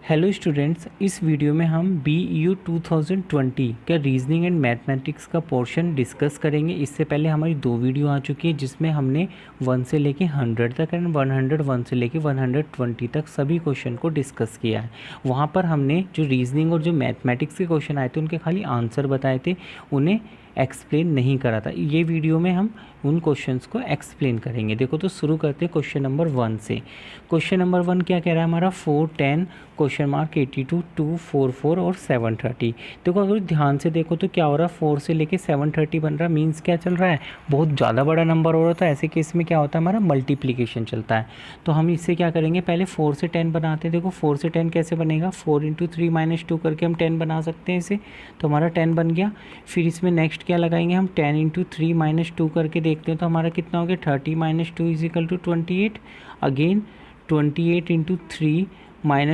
Hello students, इस video में हम BU 2020 का रीजनिंग एंड मैथमेटिक्स का पोर्शन डिस्कस करेंगे। इससे पहले हमारी 2 वीडियो आ चुकी है जिसमें हमने 1 से लेके 100 तक एंड 101 से लेके 120 तक सभी क्वेश्चन को डिस्कस किया है। वहाँ पर हमने जो रीजनिंग और जो मैथमेटिक्स के क्वेश्चन आए थे उनके खाली आंसर बताए थे, उन्हें एक्सप्लेन नहीं करा था। ये वीडियो में हम उन क्वेश्चंस को एक्सप्लेन करेंगे। देखो तो शुरू करते हैं क्वेश्चन नंबर 1 से। क्वेश्चन नंबर 1 क्या कह रहा है हमारा 4, 10, क्वेश्चन मार्क 82, 2, 4, 4 और 730। देखो अगर ध्यान से देखो तो क्या हो रहा है, 4 से लेके 730 बन रहा है। मीन्स क्या चल रहा है, बहुत ज़्यादा बड़ा नंबर हो रहा था। ऐसे केस में क्या होता है, हमारा मल्टीप्लिकेशन चलता है। तो हम इससे क्या करेंगे, पहले 4 से 10 बनाते हैं। देखो 4 से 10 कैसे बनेगा, 4 × 3 - 2 करके हम 10 बना सकते हैं इसे। तो हमारा 10 बन गया। फिर इसमें नेक्स्ट क्या लगाएंगे हम, 10 × 3 - 2 करके देखते हैं तो हमारा कितना हो गया, 30 - 2 = 28। अगेन 28 × 3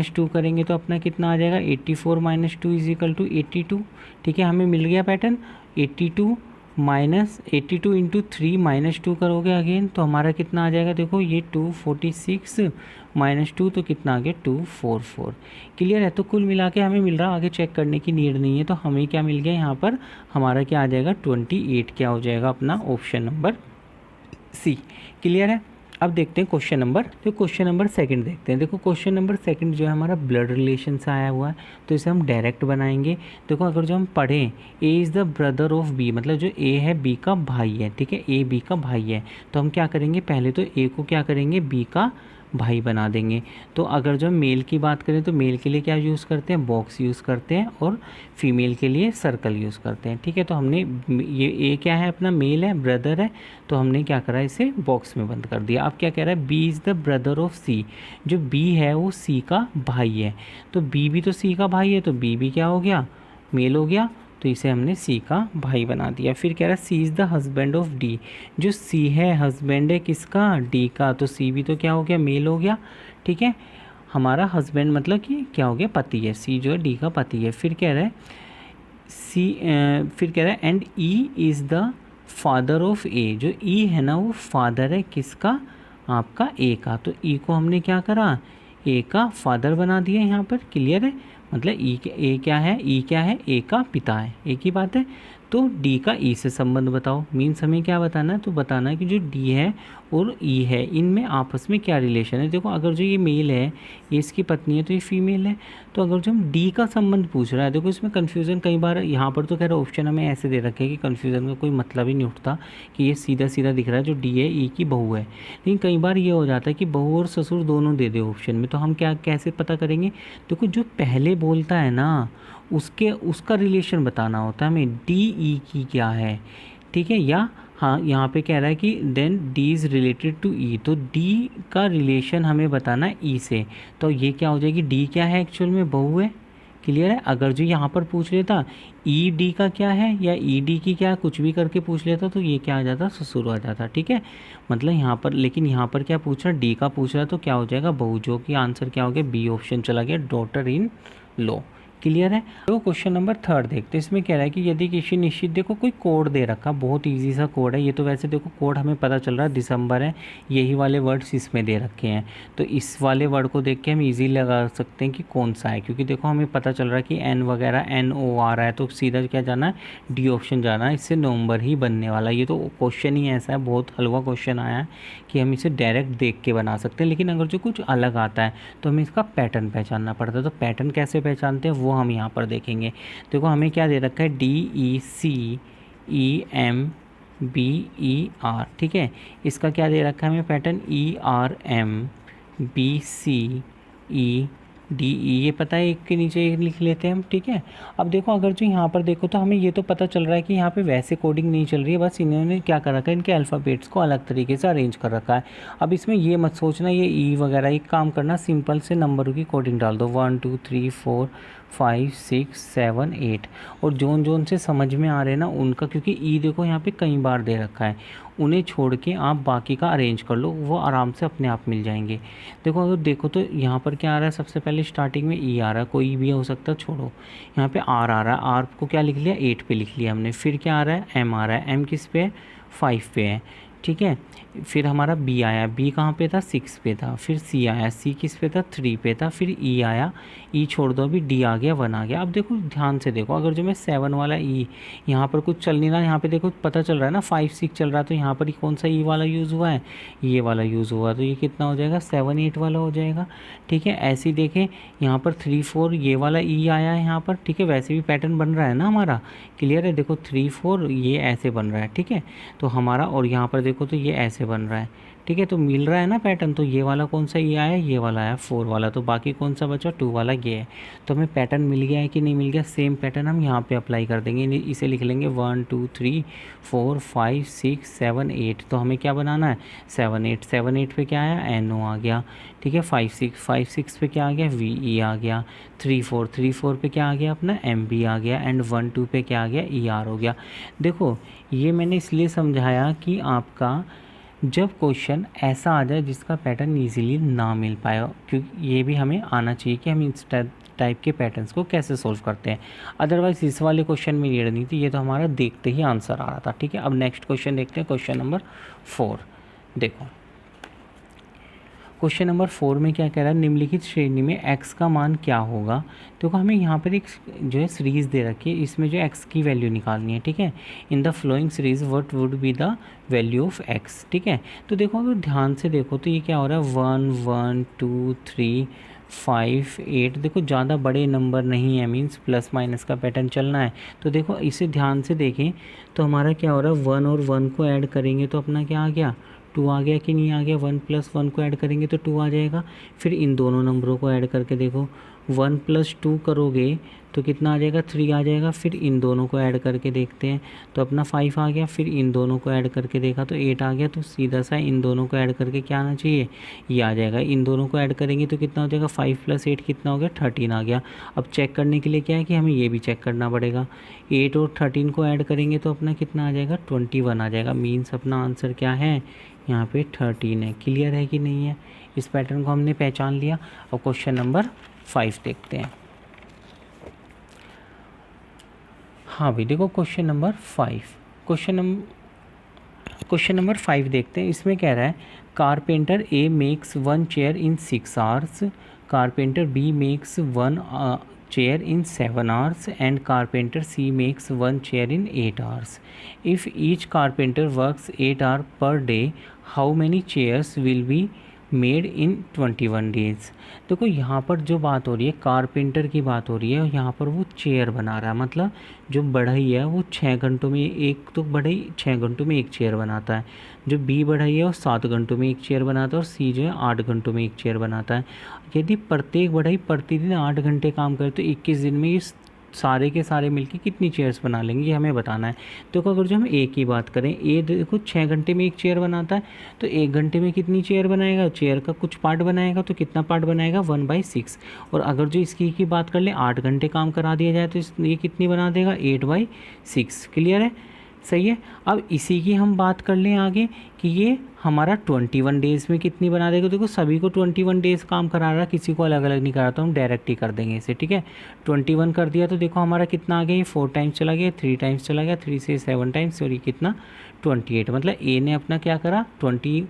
- 2 करेंगे तो अपना कितना आ जाएगा, 84 - 2 = 82। ठीक है, हमें मिल गया पैटर्न। 82 × 3 - 2 करोगे अगेन तो हमारा कितना आ जाएगा, देखो ये 246 - 2 तो कितना आ गया, 244। क्लियर है। तो कुल मिला के हमें मिल रहा, आगे चेक करने की नीड नहीं है। तो हमें क्या मिल गया यहाँ पर, हमारा क्या आ जाएगा, 28 क्या हो जाएगा अपना, ऑप्शन नंबर सी। क्लियर है। अब देखते हैं क्वेश्चन नंबर, तो क्वेश्चन नंबर सेकंड देखते हैं। देखो क्वेश्चन नंबर सेकंड जो है हमारा ब्लड रिलेशन से आया हुआ है, तो इसे हम डायरेक्ट बनाएंगे। देखो अगर जो हम पढ़ें A is the brother of B, मतलब जो ए है बी का भाई है। ठीक है, ए बी का भाई है। तो हम क्या करेंगे, पहले तो ए को क्या करेंगे, बी का भाई बना देंगे। तो अगर जो मेल की बात करें तो मेल के लिए क्या यूज़ करते हैं, बॉक्स यूज़ करते हैं, और फीमेल के लिए सर्कल यूज़ करते हैं। ठीक है, तो हमने ये ए क्या है, अपना मेल है, ब्रदर है, तो हमने क्या करा, इसे बॉक्स में बंद कर दिया। अब क्या कह रहा है, B is the brother of C, जो बी है वो सी का भाई है। तो बी भी तो सी का भाई है, तो बी भी क्या हो गया, मेल हो गया। तो इसे हमने सी का भाई बना दिया। फिर कह रहा है C is the husband of D, जो सी है हस्बैंड है किसका, डी का, तो सी भी तो क्या हो गया, मेल हो गया। ठीक है, हमारा हस्बैंड मतलब कि क्या हो गया, पति है। सी जो है डी का पति है। फिर कह रहा है फिर कह रहा है and E is the father of A, जो ई है ना वो फादर है किसका, आपका ए का। तो ई को हमने क्या करा, ए का फादर बना दिया यहाँ पर। क्लियर है, मतलब ए क्या है, ई क्या है, ए का पिता है। एक ही बात है। तो डी का ई से संबंध बताओ। मीन्स हमें क्या बताना है, तो बताना है कि जो डी है और ई है इनमें आपस में क्या रिलेशन है। देखो अगर जो ये मेल है, ये इसकी पत्नी है, तो ये फीमेल है। तो अगर जो हम डी का संबंध पूछ रहा है, देखो इसमें कन्फ्यूज़न कई बार यहाँ पर तो खैर ऑप्शन हमें ऐसे दे रखे हैं कि कन्फ्यूज़न का कोई मतलब ही नहीं उठता, कि ये सीधा सीधा दिख रहा है जो डी है ई की बहू है। लेकिन कई बार ये हो जाता है कि बहू और ससुर दोनों दे दे ऑप्शन में, तो हम क्या कैसे पता करेंगे। देखो जो पहले बोलता है ना उसका रिलेशन बताना होता है हमें, डी ई की क्या है। ठीक है, या हाँ यहाँ पे कह रहा है कि then D is related to E, तो डी का रिलेशन हमें बताना है ई से। तो ये क्या हो जाएगी, डी क्या है, एक्चुअल में बहू है। क्लियर है। अगर जो यहाँ पर पूछ लेता ई डी का क्या है या ई डी की क्या है, कुछ भी करके पूछ लेता तो ये क्या आ जाता, ससुर आ जाता। ठीक है, मतलब यहाँ पर, लेकिन यहाँ पर क्या पूछ रहा है, डी का पूछ रहा है, तो क्या हो जाएगा, बहू, जो कि आंसर क्या हो गया, बी ऑप्शन चला गया, डॉटर इन लॉ। क्लियर है। तो क्वेश्चन नंबर थर्ड देखते हैं। इसमें कह रहा है कि यदि किसी निश्चित, देखो कोई कोड दे रखा, बहुत इजी सा कोड है ये तो। वैसे देखो कोड हमें पता चल रहा है दिसंबर है, यही वाले वर्ड्स इसमें दे रखे हैं। तो इस वाले वर्ड को देख के हम इजी लगा सकते हैं कि कौन सा है, क्योंकि देखो हमें पता चल रहा है कि एन वगैरह NO आ रहा है, तो सीधा क्या जाना है, डी ऑप्शन जाना है। इससे नवंबर ही बनने वाला है। ये तो क्वेश्चन ही ऐसा है, बहुत हलवा क्वेश्चन आया है कि हम इसे डायरेक्ट देख के बना सकते हैं। लेकिन अगर जो कुछ अलग आता है तो हमें इसका पैटर्न पहचानना पड़ता है। तो पैटर्न कैसे पहचानते हैं वो हम यहाँ पर देखेंगे। देखो हमें क्या दे रखा है, DECEMBER। ठीक है, इसका क्या दे रखा है हमें पैटर्न, ERMBCEDE, ये पता है, एक के नीचे एक लिख लेते हैं हम। ठीक है, अब देखो अगर जो यहाँ पर देखो तो हमें ये तो पता चल रहा है कि यहाँ पे वैसे कोडिंग नहीं चल रही है, बस इन्होंने क्या कर रखा है, इनके अल्फ़ाबेट्स को अलग तरीके से अरेंज कर रखा है। अब इसमें ये मत सोचना ये ई वगैरह, एक काम करना, सिंपल से नंबरों की कोडिंग डाल दो, 1 2 3 4 5 6 7 8, और जोन जोन से समझ में आ रहे हैं ना उनका, क्योंकि ई देखो यहाँ पे कई बार दे रखा है, उन्हें छोड़ के आप बाकी का अरेंज कर लो, वो आराम से अपने आप मिल जाएंगे। देखो अगर देखो तो यहाँ पर क्या आ रहा है, सबसे पहले स्टार्टिंग में ई आ रहा है, कोई भी हो सकता है, छोड़ो। यहाँ पे आर आ रहा है, आर को क्या लिख लिया, 8 पे लिख लिया हमने। फिर क्या आ रहा है, एम आ रहा है, एम किस पे है, 5 पे है। ठीक है, फिर हमारा बी आया, बी कहाँ पे था 6 पे था, फिर सी आया, सी किस पे था 3 पे था, फिर ई आया, ई छोड़ दो अभी, डी आ गया 1 आ गया। अब देखो ध्यान से देखो, अगर जो मैं 7 वाला ई, यहाँ पर कुछ चल नहीं रहा, यहाँ पे देखो पता चल रहा है ना 5 6 चल रहा है, तो यहाँ पर ही कौन सा ई वाला यूज़ हुआ है, ये वाला यूज़ हुआ, तो ये कितना हो जाएगा 7 8 वाला हो जाएगा। ठीक है, ऐसे ही देखें यहाँ पर 3 4 ये वाला ई आया है यहाँ पर। ठीक है, वैसे भी पैटर्न बन रहा है ना हमारा, क्लियर है, देखो 3 4 ये ऐसे बन रहा है। ठीक है, तो हमारा, और यहाँ पर देखो तो ये ऐसे बन रहा है। ठीक है, तो मिल रहा है ना पैटर्न, तो ये वाला कौन सा ये आया, ये वाला आया 4 वाला, तो बाकी कौन सा बचा 2 वाला ये है। तो हमें पैटर्न मिल गया है कि नहीं मिल गया, सेम पैटर्न हम यहाँ पे अप्लाई कर देंगे, इसे लिख लेंगे 1 2 3 4 5 6 7 8। तो हमें क्या बनाना है 7 8, 7 8 पे क्या आया एन ओ आ गया। ठीक है, 5 6 पे क्या आ गया वी ई आ गया, 3 4 पे क्या आ गया अपना एम बी आ गया, एंड 1 2 पे क्या आ गया ई आर हो गया। देखो ये मैंने इसलिए समझाया कि आपका जब क्वेश्चन ऐसा आ जाए जिसका पैटर्न इजीली ना मिल पाए, क्योंकि ये भी हमें आना चाहिए कि हम इस टाइप के पैटर्न्स को कैसे सोल्व करते हैं। अदरवाइज इस वाले क्वेश्चन में ये नहीं थी, ये तो हमारा देखते ही आंसर आ रहा था। ठीक है, अब नेक्स्ट क्वेश्चन देखते हैं, क्वेश्चन नंबर 4। देखो क्वेश्चन नंबर 4 में क्या कह रहा है, निम्नलिखित श्रेणी में x का मान क्या होगा। देखो हमें यहाँ पर एक जो है सीरीज़ दे रखी है, इसमें जो x की वैल्यू निकालनी है। ठीक है, in the flowing series what would be the value of x। ठीक है, तो देखो अगर ध्यान से देखो तो ये क्या हो रहा है 1 1 2 3 5 8। देखो ज़्यादा बड़े नंबर नहीं है, मीन्स प्लस माइनस का पैटर्न चलना है। तो देखो इसे ध्यान से देखें तो हमारा क्या हो रहा है 1 और 1 को ऐड करेंगे तो अपना क्या आ गया 2 आ गया कि नहीं आ गया, 1 + 1 को ऐड करेंगे तो 2 आ जाएगा। फिर इन दोनों नंबरों को ऐड करके देखो 1 + 2 करोगे तो कितना आ जाएगा 3 आ जाएगा। फिर इन दोनों को ऐड करके देखते हैं तो अपना 5 आ गया। फिर इन दोनों को ऐड करके देखा तो 8 आ गया। तो सीधा सा इन दोनों को ऐड करके क्या आना चाहिए ये आ जाएगा। इन दोनों को ऐड करेंगे तो कितना हो जाएगा 5 + 8 कितना हो गया 13 आ गया। अब चेक करने के लिए क्या है कि हमें ये भी चेक करना पड़ेगा, 8 और 13 को ऐड करेंगे तो अपना कितना आ जाएगा 21 आ जाएगा। मीन्स अपना आंसर क्या है यहाँ पे 13 है। क्लियर है कि नहीं है, इस पैटर्न को हमने पहचान लिया। अब क्वेश्चन नंबर 5 देखते हैं। हाँ भाई देखो क्वेश्चन नंबर 5, क्वेश्चन नंबर 5 देखते हैं। इसमें कह रहा है carpenter A makes 1 chair in 6 hours, carpenter B makes 1 chair in 7 hours and carpenter C makes 1 chair in 8 hours. If each carpenter works 8 hours per day, how many chairs will be made in 21 days. देखो यहाँ पर जो बात हो रही है carpenter की बात हो रही है, यहाँ पर वो चेयर बना रहा है, मतलब जो बढ़ई है वो 6 घंटों में एक, तो बढ़ई 6 घंटों में एक चेयर बनाता है। जो बी बढ़ई है वो 7 घंटों में एक चेयर बनाता है, और सी जो है 8 घंटों में एक चेयर बनाता है। यदि प्रत्येक बढ़ई प्रतिदिन 8 घंटे काम करे तो 21 दिन में इस सारे के सारे मिलके कितनी चेयर्स बना लेंगे ये हमें बताना है। तो अगर जो हम ए की बात करें, ए देखो 6 घंटे में एक चेयर बनाता है, तो 1 घंटे में कितनी चेयर बनाएगा, चेयर का कुछ पार्ट बनाएगा, तो कितना पार्ट बनाएगा 1/6। और अगर जो इसकी की बात कर ले 8 घंटे काम करा दिया जाए तो ये कितनी बना देगा 8/6। क्लियर है, सही है। अब इसी की हम बात कर लें आगे कि ये हमारा 21 डेज़ में कितनी बना देगा। देखो सभी को 21 डेज़ काम करा रहा है, किसी को अलग अलग नहीं करा, तो हम डायरेक्ट ही कर देंगे इसे। ठीक है, 21 कर दिया तो देखो हमारा कितना आ गया, ये 4 टाइम्स चला गया, 3 टाइम्स चला गया, 3 से 7 टाइम्स, और ये कितना 28। मतलब ए ने अपना क्या करा 21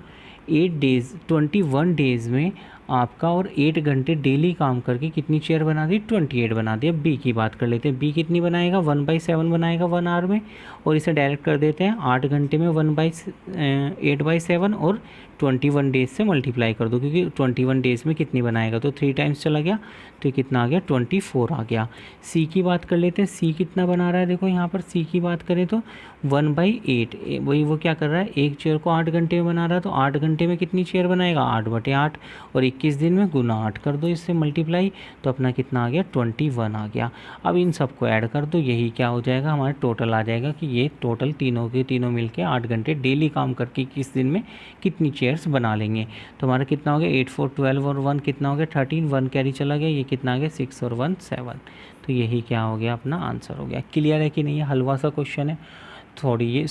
डेज़ में आपका और 8 घंटे डेली काम करके कितनी चेयर बना दी 28 बना दी। अब बी की बात कर लेते हैं, बी कितनी बनाएगा 1/7 बनाएगा 1 आवर में, और इसे डायरेक्ट कर देते हैं 8 घंटे में 8/7 और 21 डेज़ से मल्टीप्लाई कर दो, क्योंकि 21 डेज़ में कितनी बनाएगा तो 3 टाइम्स चला गया, तो कितना आ गया 24 आ गया। सी की बात कर लेते हैं, सी कितना बना रहा है, देखो यहाँ पर सी की बात करें तो 1/8, वही वो क्या कर रहा है एक चेयर को 8 घंटे में बना रहा है, तो 8 घंटे में कितनी चेयर बनाएगा 8/8, और 21 दिन में गुना 8 कर दो इससे मल्टीप्लाई, तो अपना कितना आ गया 21 आ गया। अब इन सबको ऐड कर दो, यही क्या हो जाएगा हमारा टोटल आ जाएगा कि ये टोटल तीनों के तीनों मिलके 8 घंटे डेली काम करके 21 दिन में कितनी चेयर्स बना लेंगे। तो हमारा कितना हो गया 8 4 12 और 1 कितना हो गया 13, 1 कैरी चला गया, ये कितना आ गया 6 और 1 7। तो यही क्या हो गया अपना आंसर हो गया। क्लियर है कि नहीं, है हलवा सा क्वेश्चन है, थोड़ी ये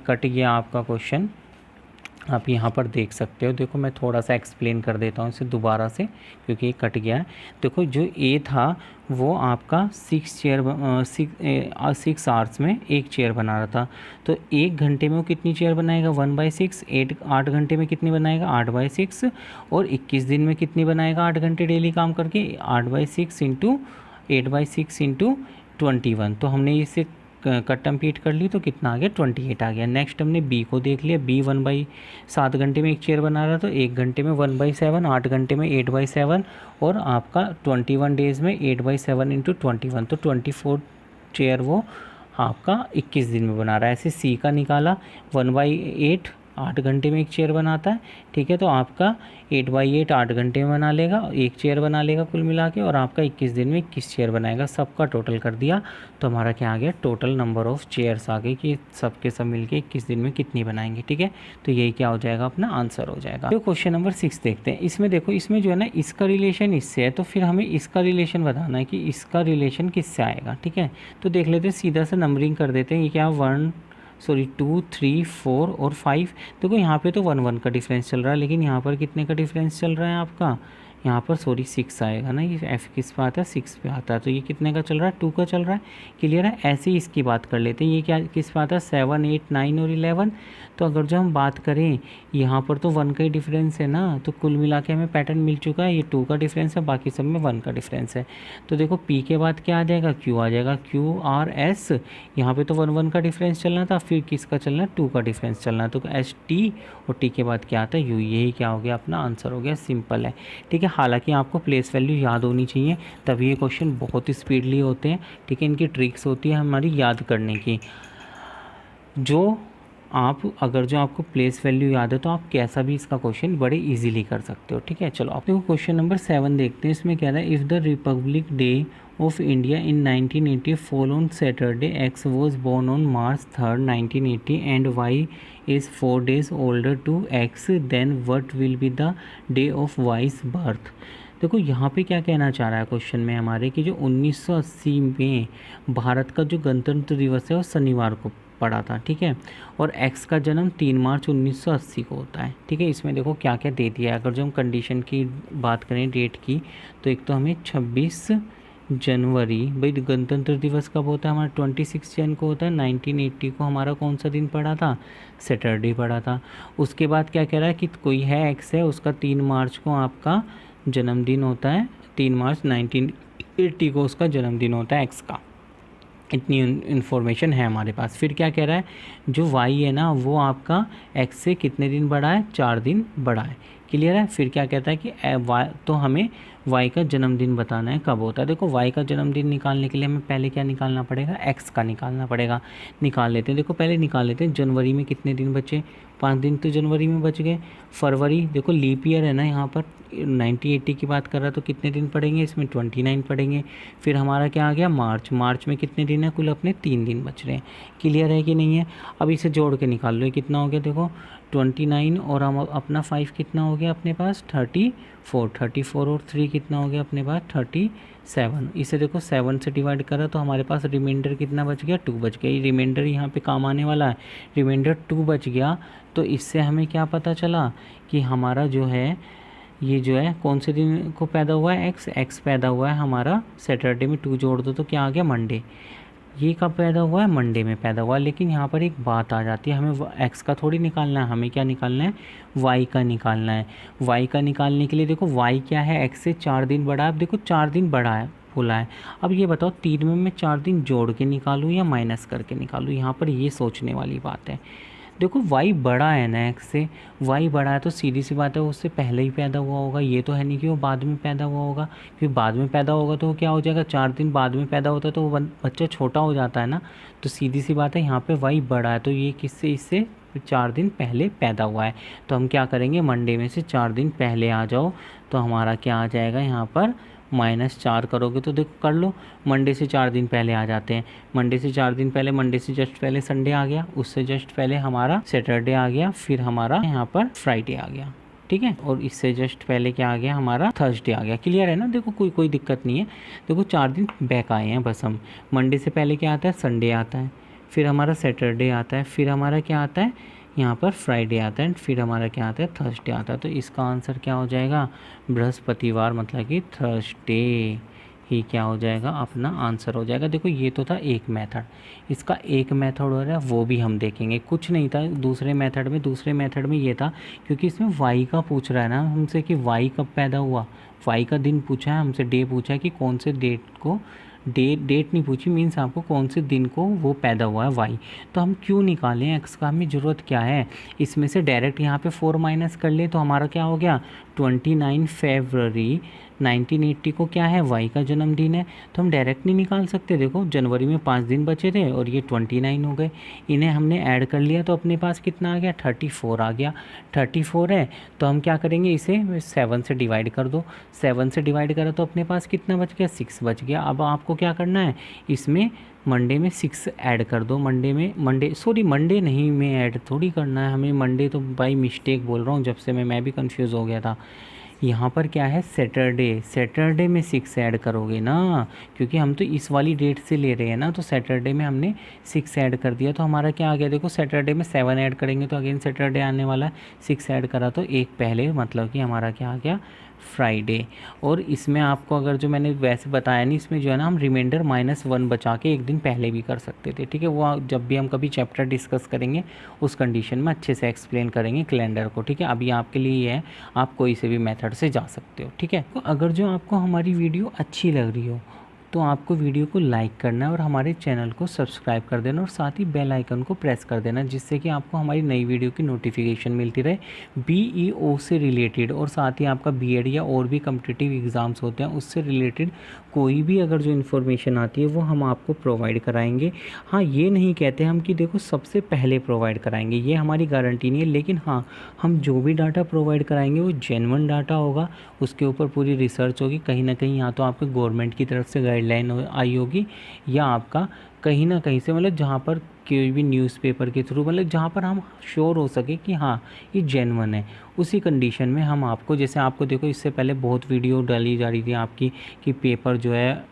कट गया आपका क्वेश्चन, आप यहाँ पर देख सकते हो। देखो मैं थोड़ा सा एक्सप्लेन कर देता हूँ इसे दोबारा से, क्योंकि ये कट गया है। देखो जो ए था वो आपका 6 आवर्स में एक चेयर बना रहा था। तो 1 घंटे में वो कितनी चेयर बनाएगा, 1/6। 8 घंटे में कितनी बनाएगा, 8/6। और 21 दिन में कितनी बनाएगा, 8 घंटे डेली काम करके, 8/6 इंटू 8/6 इंटू 21। तो हमने इसे कट पीट कर ली तो कितना आ गया, 28 आ गया। नेक्स्ट हमने बी को देख लिया। बी 1/7 घंटे में एक चेयर बना रहा, तो 1 घंटे में 1/7, 8 घंटे में 8/7, और आपका 21 डेज़ में 8/7 इंटू 21, तो 24 चेयर वो आपका 21 दिन में बना रहा है। ऐसे सी का निकाला, 1/8 8 घंटे में एक चेयर बनाता है, ठीक है। तो आपका 8/8 8 घंटे में बना लेगा, एक चेयर बना लेगा कुल मिला के, और आपका 21 दिन में 21 चेयर बनाएगा। सबका टोटल कर दिया तो हमारा क्या आ गया, टोटल नंबर ऑफ़ चेयर्स आ गई कि सब के सब मिलके 21 दिन में कितनी बनाएंगे, ठीक है। तो यही क्या हो जाएगा, अपना आंसर हो जाएगा। तो क्वेश्चन नंबर 6 देखते हैं। इसमें देखो, इसमें जो है ना, इसका रिलेशन इससे है, तो फिर हमें इसका रिलेशन बताना है कि इसका रिलेशन किससे आएगा, ठीक है। तो देख लेते हैं, सीधा सा नंबरिंग कर देते हैं। ये क्या, 2 3 4 और 5। देखो यहाँ पे तो 1 1 का डिफरेंस चल रहा है, लेकिन यहाँ पर कितने का डिफरेंस चल रहा है आपका, यहाँ पर 6 आएगा ना। ये एफ किस पे आता है, 6 पे आता है। तो ये कितने का चल रहा है, 2 का चल रहा है। क्लियर है। ऐसे ही इसकी बात कर लेते हैं। ये क्या किस पे आता है, 7 8 9 और 11। तो अगर जो हम बात करें, यहाँ पर तो 1 का ही डिफरेंस है ना, तो कुल मिला के हमें पैटर्न मिल चुका है। ये 2 का डिफरेंस है, बाकी सब में 1 का डिफरेंस है। तो देखो पी के बाद क्या आ जाएगा, क्यू आ जाएगा, QRS। यहाँ पे तो 1 1 का डिफरेंस चलना था, फिर किसका चलना है, 2 का डिफरेंस चलना है। तो ST, और टी के बाद क्या आता है, U। यही क्या हो गया, अपना आंसर हो गया। सिंपल है, ठीक है। हालांकि आपको प्लेस वैल्यू याद होनी चाहिए, तभी ये क्वेश्चन बहुत ही स्पीडली होते हैं, ठीक है। इनकी ट्रिक्स होती है हमारी याद करने की। अगर जो आपको प्लेस वैल्यू याद है, तो आप कैसा भी इसका क्वेश्चन बड़े इजीली कर सकते हो, ठीक है। चलो आप देखो क्वेश्चन नंबर 7 देखते हैं। इसमें कह रहा है, if the Republic Day of India in 1980 fall on Saturday, X was born on March 3rd 1980 and Y is 4 days older to X, then what will be the day of Y's birth. देखो यहाँ पे क्या कहना चाह रहा है question में हमारे, कि जो 1980 में भारत का जो गणतंत्र दिवस है वो शनिवार को पड़ा था, ठीक है। और एक्स का जन्म 3 मार्च 1980 को होता है, ठीक है। इसमें देखो क्या क्या दे दिया है। अगर जो हम कंडीशन की बात करें डेट की, तो एक तो हमें 26 जनवरी, भाई गणतंत्र दिवस कब होता है हमारा, 26 जन को होता है। 1980 को हमारा कौन सा दिन पड़ा था, सैटरडे पड़ा था। उसके बाद क्या कह रहा है कि कोई है एक्स है, उसका 3 मार्च को आपका जन्मदिन होता है। 3 मार्च 1980 को उसका जन्मदिन होता है एक्स का। इतनी इन्फॉर्मेशन है हमारे पास। फिर क्या कह रहा है, जो वाई है ना, वो आपका एक्स से कितने दिन बड़ा है, 4 दिन बड़ा है। क्लियर है। फिर क्या कहता है कि तो हमें वाई का जन्मदिन बताना है कब होता है। देखो वाई का जन्मदिन निकालने के लिए हमें पहले क्या निकालना पड़ेगा, एक्स का निकालना पड़ेगा। निकाल लेते हैं, देखो पहले निकाल लेते हैं। जनवरी में कितने दिन बचे, 5 दिन तो जनवरी में बच गए। फरवरी, देखो लीप ईयर है ना यहाँ पर, 1980 की बात कर रहा है, तो कितने दिन पड़ेंगे इसमें, 29 पड़ेंगे। फिर हमारा क्या आ गया, मार्च। मार्च में कितने दिन है, कुल अपने 3 दिन बच रहे हैं। क्लियर है कि नहीं है। अब इसे जोड़ के निकाल लो, ये कितना हो गया, देखो 29 और हम अपना 5 कितना हो गया अपने पास, 34 और 3 कितना हो गया अपने पास, 37। इसे देखो 7 से डिवाइड करा तो हमारे पास रिमाइंडर कितना बच गया, 2 बच गया। ये रिमाइंडर यहाँ पे काम आने वाला है, रिमाइंडर 2 बच गया। तो इससे हमें क्या पता चला कि हमारा जो है, ये जो है कौन से दिन को पैदा हुआ है, एक्स पैदा हुआ है हमारा सैटरडे में। 2 जोड़ दो तो क्या आ गया, मंडे। ये कब पैदा हुआ है, मंडे में पैदा हुआ है। लेकिन यहाँ पर एक बात आ जाती है, हमें एक्स का थोड़ी निकालना है, हमें क्या निकालना है, वाई का निकालना है। वाई का निकालने के लिए देखो वाई क्या है, एक्स से 4 दिन बड़ा है। अब देखो 4 दिन बड़ा है बोला है। अब ये बताओ 3 में मैं 4 दिन जोड़ के निकालूँ या माइनस करके निकालूँ, यहाँ पर ये सोचने वाली बात है। देखो वाई बड़ा है ना एक्स से, वाई बड़ा है तो सीधी सी बात है उससे पहले ही पैदा हुआ होगा। ये तो है नहीं कि वो बाद में पैदा हुआ होगा, फिर बाद में पैदा होगा तो क्या हो जाएगा, 4 दिन बाद में पैदा होता है तो वो बच्चा छोटा हो जाता है ना। तो सीधी सी बात है यहाँ पे वाई बड़ा है, तो ये किससे, इससे 4 दिन पहले पैदा हुआ है। तो हम क्या करेंगे, मंडे में से 4 दिन पहले आ जाओ, तो हमारा क्या आ जाएगा यहाँ पर, -4 करोगे तो देखो कर लो, मंडे से 4 दिन पहले आ जाते हैं। मंडे से 4 दिन पहले, मंडे से जस्ट पहले संडे आ गया, उससे जस्ट पहले हमारा सैटरडे आ गया, फिर हमारा यहाँ पर फ्राइडे आ गया, ठीक है। और इससे जस्ट पहले क्या आ गया, हमारा थर्सडे आ गया। क्लियर है ना। देखो कोई दिक्कत नहीं है। देखो 4 दिन बैक आए हैं बस हम। मंडे से पहले क्या आता है, संडे आता है, फिर हमारा सैटरडे आता है, फिर हमारा क्या आता है यहाँ पर फ्राइडे आता है, फिर हमारा क्या आता है, थर्सडे आता है। तो इसका आंसर क्या हो जाएगा, बृहस्पतिवार, मतलब कि थर्सडे। ही क्या हो जाएगा, अपना आंसर हो जाएगा। देखो ये तो था एक मेथड, इसका एक मेथड हो रहा है वो भी हम देखेंगे। कुछ नहीं था दूसरे मेथड में ये था, क्योंकि इसमें वाई का पूछ रहा है ना हमसे कि वाई कब पैदा हुआ, वाई का दिन पूछा है हमसे, डे पूछा है कि कौन से डेट को, डेट नहीं पूछी, मीन्स आपको कौन से दिन को वो पैदा हुआ है वाई। तो हम क्यों निकालें एक्स का, हमें ज़रूरत क्या है, इसमें से डायरेक्ट यहाँ पे 4 माइनस कर ले तो हमारा क्या हो गया 29 फरवरी 1980 को क्या है वाई का जन्मदिन है। तो हम डायरेक्ट नहीं निकाल सकते, देखो जनवरी में 5 दिन बचे थे और ये 29 हो गए, इन्हें हमने ऐड कर लिया तो अपने पास कितना आ गया 34 आ गया। 34 है तो हम क्या करेंगे, इसे 7 से डिवाइड कर दो, 7 से डिवाइड करा तो अपने पास कितना बच गया 6 बच गया। अब आपको क्या करना है, इसमें मंडे में 6 ऐड कर दो, मंडे नहीं में ऐड थोड़ी करना है हमें, मंडे तो बाई मिस्टेक बोल रहा हूँ, जब से मैं भी कंफ्यूज हो गया था। यहाँ पर क्या है सैटरडे में 6 ऐड करोगे ना, क्योंकि हम तो इस वाली डेट से ले रहे हैं ना, तो सैटरडे में हमने 6 ऐड कर दिया तो हमारा क्या आ गया, देखो सैटरडे में 7 ऐड करेंगे तो अगेन सैटरडे आने वाला है, 6 ऐड करा तो एक पहले, मतलब कि हमारा क्या आ गया फ्राइडे। और इसमें आपको अगर जो मैंने वैसे बताया नहीं, इसमें जो है ना हम रिमाइंडर -1 बचा के एक दिन पहले भी कर सकते थे, ठीक है, वो जब भी हम कभी चैप्टर डिस्कस करेंगे उस कंडीशन में अच्छे से एक्सप्लेन करेंगे कैलेंडर को, ठीक है। अभी आपके लिए ये है, आप कोई से भी मेथड से जा सकते हो, ठीक है। तो अगर जो आपको हमारी वीडियो अच्छी लग रही हो तो आपको वीडियो को लाइक करना है और हमारे चैनल को सब्सक्राइब कर देना और साथ ही बेल आइकन को प्रेस कर देना, जिससे कि आपको हमारी नई वीडियो की नोटिफिकेशन मिलती रहे बीईओ से रिलेटेड, और साथ ही आपका बीएड या और भी कम्पिटिटिव एग्ज़ाम्स होते हैं उससे रिलेटेड कोई भी अगर जो इन्फॉर्मेशन आती है वो हम आपको प्रोवाइड कराएंगे। हाँ, ये नहीं कहते हम कि देखो सबसे पहले प्रोवाइड कराएंगे, ये हमारी गारंटी नहीं है, लेकिन हाँ हम जो भी डाटा प्रोवाइड कराएंगे वो जेन्युइन डाटा होगा, उसके ऊपर पूरी रिसर्च होगी, कहीं ना कहीं या तो आपके गवर्नमेंट की तरफ से गाइडलाइन आई होगी या आपका कहीं ना कहीं से, मतलब जहाँ पर कोई भी न्यूज़पेपर के थ्रू, मतलब जहाँ पर हम श्योर हो सके कि हाँ ये जेन्युइन है, उसी कंडीशन में हम आपको, जैसे आपको देखो इससे पहले बहुत वीडियो डाली जा रही थी आपकी कि पेपर जो है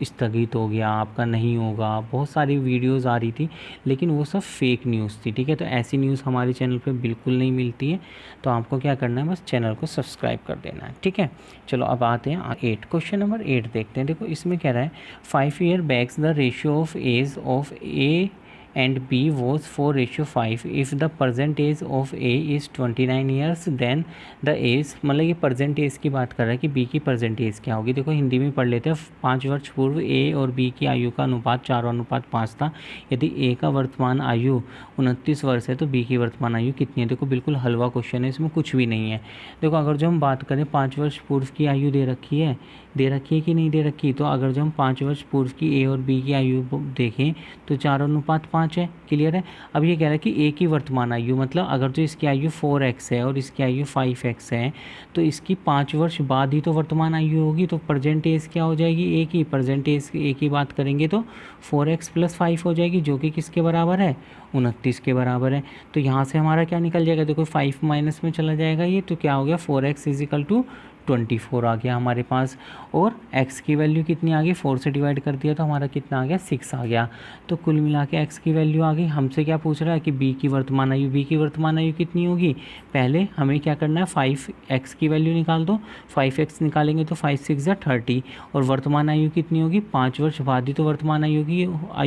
स्थगित हो गया, आपका नहीं होगा, बहुत सारी वीडियोस आ रही थी, लेकिन वो सब फेक न्यूज़ थी, ठीक है। तो ऐसी न्यूज़ हमारे चैनल पे बिल्कुल नहीं मिलती है, तो आपको क्या करना है, बस चैनल को सब्सक्राइब कर देना है, ठीक है। चलो अब आते हैं 8, क्वेश्चन नंबर 8 देखते हैं। देखो इसमें कह रहा है 5 year backs the ratio of age of A and B was 4:5. If the present age of A is 29 years, then the age, मतलब ये परजेंट एज की बात कर रहा है कि B की परजेंट एज क्या होगी। देखो हिंदी में पढ़ लेते हैं। 5 वर्ष पूर्व A और B की आयु का अनुपात 4:5 था। यदि A का वर्तमान आयु 29 वर्ष है तो B की वर्तमान आयु कितनी है। देखो बिल्कुल हलवा क्वेश्चन है, इसमें कुछ भी नहीं है। देखो अगर जो हम बात करें 5 वर्ष पूर्व की आयु दे रखी है कि नहीं दे रखी, तो अगर जो हम 5 वर्ष पूर्व की A और B की आयु देखें तो 4:5 है, क्लियर है। अब ये कह रहा है कि A की वर्तमान आयु, मतलब अगर जो इसकी आयु 4x है और इसकी आयु 5x है तो इसकी 5 वर्ष बाद ही तो वर्तमान आयु होगी, तो प्रेजेंट एज क्या हो जाएगी A की, प्रेजेंट एज A की बात करेंगे तो 4x + 5 हो जाएगी, जो कि किसके बराबर है 29 के बराबर है। तो यहाँ से हमारा क्या निकल जाएगा, देखो 5 माइनस में चला जाएगा ये, तो क्या हो गया 4x = 24 आ गया हमारे पास। और x की वैल्यू कितनी आ गई, 4 से डिवाइड कर दिया तो हमारा कितना आ गया 6 आ गया। तो कुल मिला के x की वैल्यू आ गई। हमसे क्या पूछ रहा है कि b की वर्तमान आयु कितनी होगी। पहले हमें क्या करना है 5x की वैल्यू निकाल दो, 5x निकालेंगे तो 5 × 6 = 30, और वर्तमान आयु कितनी होगी 5 वर्ष बाद ही तो वर्तमान आयु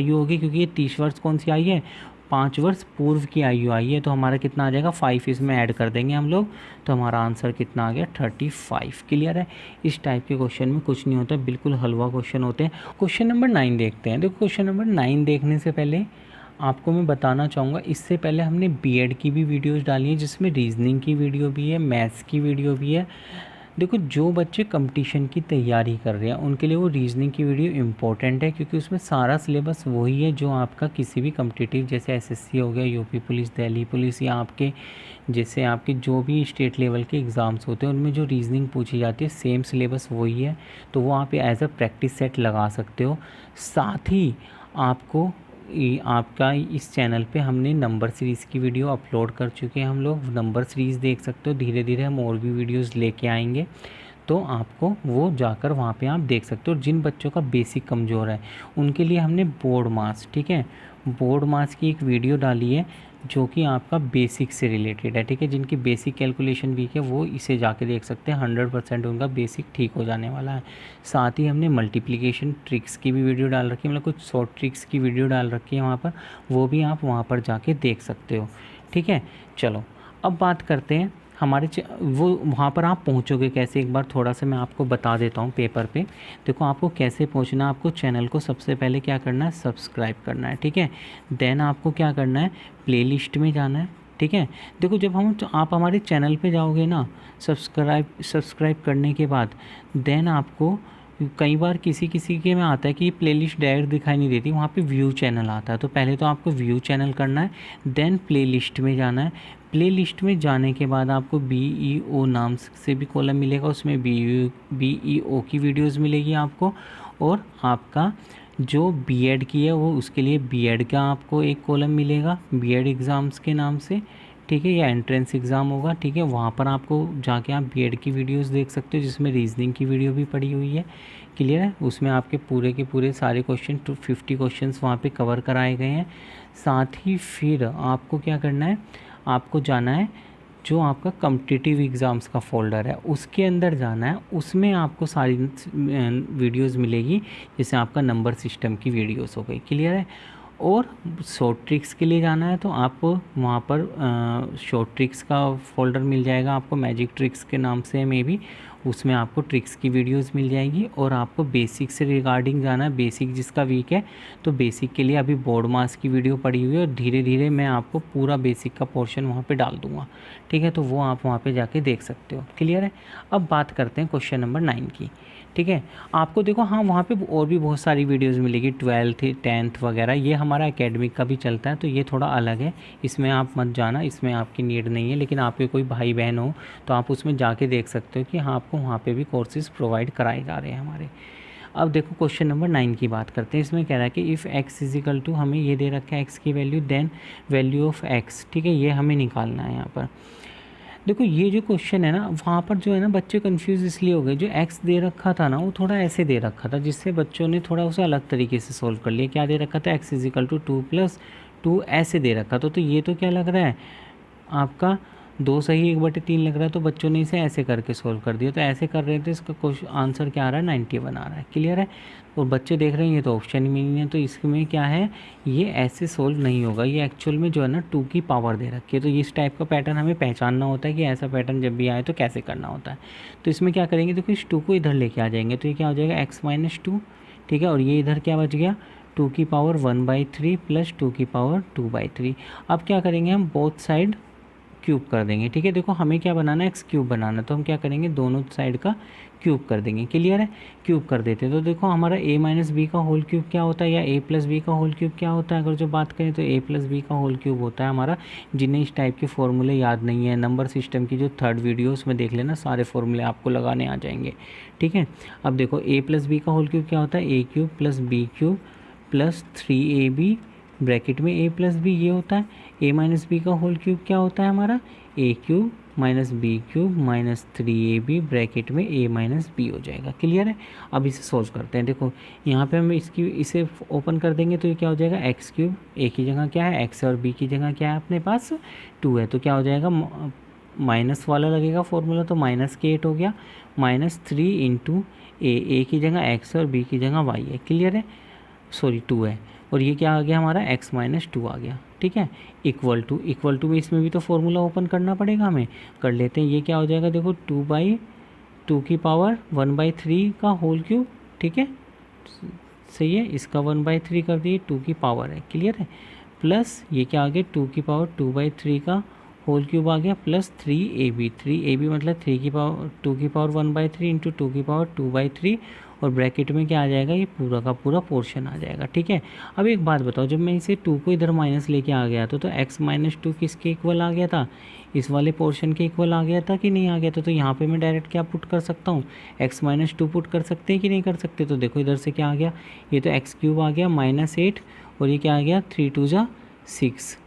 होगी, क्योंकि ये 30 वर्ष कौन सी आई है 5 वर्ष पूर्व की आयु आई है। तो हमारा कितना आ जाएगा 5 इसमें ऐड कर देंगे हम लोग, तो हमारा आंसर कितना आ गया 35। क्लियर है। इस टाइप के क्वेश्चन में कुछ नहीं होता, बिल्कुल हलवा क्वेश्चन होते हैं। क्वेश्चन नंबर 9 देखते हैं। देखो क्वेश्चन नंबर 9 देखने से पहले आपको मैं बताना चाहूँगा, इससे पहले हमने बीएड की भी वीडियोज़ डाली हैं जिसमें रीजनिंग की वीडियो भी है, मैथ्स की वीडियो भी है। देखो जो बच्चे कंपटीशन की तैयारी कर रहे हैं उनके लिए वो रीजनिंग की वीडियो इम्पोर्टेंट है, क्योंकि उसमें सारा सिलेबस वही है जो आपका किसी भी कम्पिटिटिव, जैसे एसएससी हो गया, यूपी पुलिस, दिल्ली पुलिस, या आपके जैसे आपके जो भी स्टेट लेवल के एग्ज़ाम्स होते हैं उनमें जो रीजनिंग पूछी जाती है सेम सिलेबस वही है। तो वो आप एज अ प्रैक्टिस सेट लगा सकते हो। साथ ही आपको आपका इस चैनल पे हमने नंबर सीरीज़ की वीडियो अपलोड कर चुके हैं हम लोग, नंबर सीरीज़ देख सकते हो। धीरे धीरे हम और भी वीडियोस लेके आएंगे, तो आपको वो जाकर वहाँ पे आप देख सकते हो। और जिन बच्चों का बेसिक कमज़ोर है उनके लिए हमने बोर्ड मास, ठीक है, बोर्ड मास की एक वीडियो डाली है जो कि आपका बेसिक से रिलेटेड है, ठीक है। जिनकी बेसिक कैलकुलेशन वीक है वो इसे जाके देख सकते हैं, 100% उनका बेसिक ठीक हो जाने वाला है। साथ ही हमने मल्टीप्लिकेशन ट्रिक्स की भी वीडियो डाल रखी है, मतलब कुछ शॉर्ट ट्रिक्स की वीडियो डाल रखी है वहाँ पर, वो भी आप वहाँ पर जाके देख सकते हो, ठीक है। चलो अब बात करते हैं हमारे वो वहाँ पर आप पहुँचोगे कैसे, एक बार थोड़ा सा मैं आपको बता देता हूँ पेपर पे। देखो आपको कैसे पहुँचना है, आपको चैनल को सबसे पहले क्या करना है, सब्सक्राइब करना है, ठीक है। देन आपको क्या करना है, प्लेलिस्ट में जाना है, ठीक है। देखो जब आप हमारे चैनल पे जाओगे ना, सब्सक्राइब करने के बाद देन आपको कई बार किसी किसी के में आता है कि प्लेलिस्ट डायरेक्ट दिखाई नहीं देती, वहाँ पे व्यू चैनल आता है। तो पहले तो आपको व्यू चैनल करना है, देन प्लेलिस्ट में जाना है। प्लेलिस्ट में जाने के बाद आपको BEO नाम से भी कॉलम मिलेगा, उसमें BEO की वीडियोस मिलेगी आपको। और आपका जो बीएड की है वो उसके लिए बीएड का आपको एक कॉलम मिलेगा, बीएड एग्ज़ाम्स के नाम से, ठीक है, या एंट्रेंस एग्ज़ाम होगा, ठीक है। वहाँ पर आपको जाके आप बीएड की वीडियोस देख सकते हो, जिसमें रीजनिंग की वीडियो भी पड़ी हुई है, क्लियर है। उसमें आपके पूरे के पूरे सारे क्वेश्चन 50 क्वेश्चंस वहाँ पे कवर कराए गए हैं। साथ ही फिर आपको क्या करना है, आपको जाना है जो आपका कॉम्पिटिटिव एग्ज़ाम्स का फ़ोल्डर है उसके अंदर जाना है, उसमें आपको सारी वीडियोस मिलेगी, जैसे आपका नंबर सिस्टम की वीडियोस हो गई, क्लियर है। और शॉर्ट ट्रिक्स के लिए जाना है तो आप वहाँ पर शॉर्ट ट्रिक्स का फ़ोल्डर मिल जाएगा आपको, मैजिक ट्रिक्स के नाम से मे बी, उसमें आपको ट्रिक्स की वीडियोस मिल जाएगी। और आपको बेसिक से रिगार्डिंग जाना है, बेसिक जिसका वीक है तो बेसिक के लिए अभी बोर्ड मास की वीडियो पड़ी हुई है, और धीरे धीरे मैं आपको पूरा बेसिक का पोर्शन वहाँ पे डाल दूँगा, ठीक है। तो वो आप वहाँ पे जाके देख सकते हो, क्लियर है। अब बात करते हैं क्वेश्चन नंबर 9 की, ठीक है। आपको देखो हाँ वहाँ पे और भी बहुत सारी वीडियोस मिलेगी, 12th 10th वगैरह, ये हमारा एकेडमिक का भी चलता है, तो ये थोड़ा अलग है, इसमें आप मत जाना, इसमें आपकी नीड नहीं है। लेकिन आपके कोई भाई बहन हो तो आप उसमें जाके देख सकते हो कि हाँ आपको वहाँ पे भी कोर्सेज़ प्रोवाइड कराए जा रहे हैं हमारे। अब देखो क्वेश्चन नंबर 9 की बात करते हैं। इसमें कह रहा है कि इफ़ x इजिकल टू, हमें ये दे रखा है x की value, then value of x, ठीक है, ये हमें निकालना है यहाँ पर। देखो ये जो क्वेश्चन है ना, वहाँ पर जो है ना बच्चे कंफ्यूज इसलिए हो गए, जो x दे रखा था ना वो थोड़ा ऐसे दे रखा था, जिससे बच्चों ने थोड़ा उसे अलग तरीके से सोल्व कर लिया। क्या दे रखा था, x इजिकल टू 2+2 ऐसे दे रखा था। तो ये तो क्या लग रहा है आपका 2 सही 1/3 लग रहा है, तो बच्चों ने इसे ऐसे करके सोल्व कर दिया। तो ऐसे कर रहे थे, इसका क्वेश्चन आंसर क्या आ रहा है, 91 आ रहा है, क्लियर है। और बच्चे देख रहे हैं ये तो ऑप्शन ही नहीं है, तो इसमें क्या है, ये ऐसे सोल्व नहीं होगा, ये एक्चुअल में जो है ना 2 की पावर दे रखी है। तो इस टाइप का पैटर्न हमें पहचानना होता है कि ऐसा पैटर्न जब भी आए तो कैसे करना होता है। तो इसमें क्या करेंगे, देखो इस 2 को इधर लेके आ जाएंगे, तो ये क्या हो जाएगा x-2, ठीक है। और ये इधर क्या बच गया, 2 की पावर 1/3 प्लस 2 की पावर 2/3। अब क्या करेंगे, हम बोथ साइड क्यूब कर देंगे, ठीक है। देखो हमें क्या बनाना है, एक्स क्यूब बनाना, तो हम क्या करेंगे, दोनों साइड का क्यूब कर देंगे, क्लियर है। क्यूब कर देते हैं तो देखो हमारा a माइनस बी का होल क्यूब क्या होता है, या a प्लस बी का होल क्यूब क्या होता है। अगर जो बात करें तो a प्लस बी का होल क्यूब होता है हमारा। जिन्हें इस टाइप के फॉर्मूले याद नहीं है, नंबर सिस्टम की जो 3rd वीडियो उसमें देख लेना, सारे फॉर्मूले आपको लगाने आ जाएंगे, ठीक है। अब देखो a प्लस बी का होल क्यूब क्या होता है, a cube plus b cube plus 3ab bracket में a प्लस बी, ये होता है। a माइनस बी का होल क्यूब क्या होता है हमारा, a cube minus b cube minus 3ab bracket में a माइनस बी हो जाएगा, क्लियर है। अब इसे सोल्व करते हैं। देखो यहाँ पे हम इसे ओपन कर देंगे तो ये क्या हो जाएगा, एक्स क्यूब, a की जगह क्या है x और b की जगह क्या है अपने पास 2 है, तो क्या हो जाएगा, माइनस वाला लगेगा फॉर्मूला, तो -8 हो गया, -3 इंटू a की जगह x और b की जगह y है, क्लियर है, सॉरी 2 है। और ये क्या आ गया हमारा, x-2 आ गया, ठीक है। इक्वल टू में इसमें भी तो फॉर्मूला ओपन करना पड़ेगा हमें, कर लेते हैं। ये क्या हो जाएगा, देखो 2/2 की पावर 1/3 का होल क्यूब, ठीक है, सही है। इसका 1/3 कर दिए, 2 की पावर है, क्लियर है। प्लस ये क्या आ गया, 2 की पावर 2/3 का होल क्यूब आ गया, प्लस 3ab मतलब 2 की पावर 1/3 इंटू 2 की पावर 2/3, और ब्रैकेट में क्या आ जाएगा, ये पूरा का पूरा पोर्शन आ जाएगा, ठीक है। अब एक बात बताओ, जब मैं इसे 2 को इधर माइनस लेके आ गया था तो x-2 किसके इक्वल आ गया था, इस वाले पोर्शन के इक्वल आ गया था कि नहीं आ गया था। तो यहाँ पे मैं डायरेक्ट क्या पुट कर सकता हूँ, x-2 पुट कर सकते हैं कि नहीं कर सकते। तो देखो इधर से क्या आ गया, ये तो x क्यूब आ गया -8, और ये क्या आ गया 3 2 जा 6,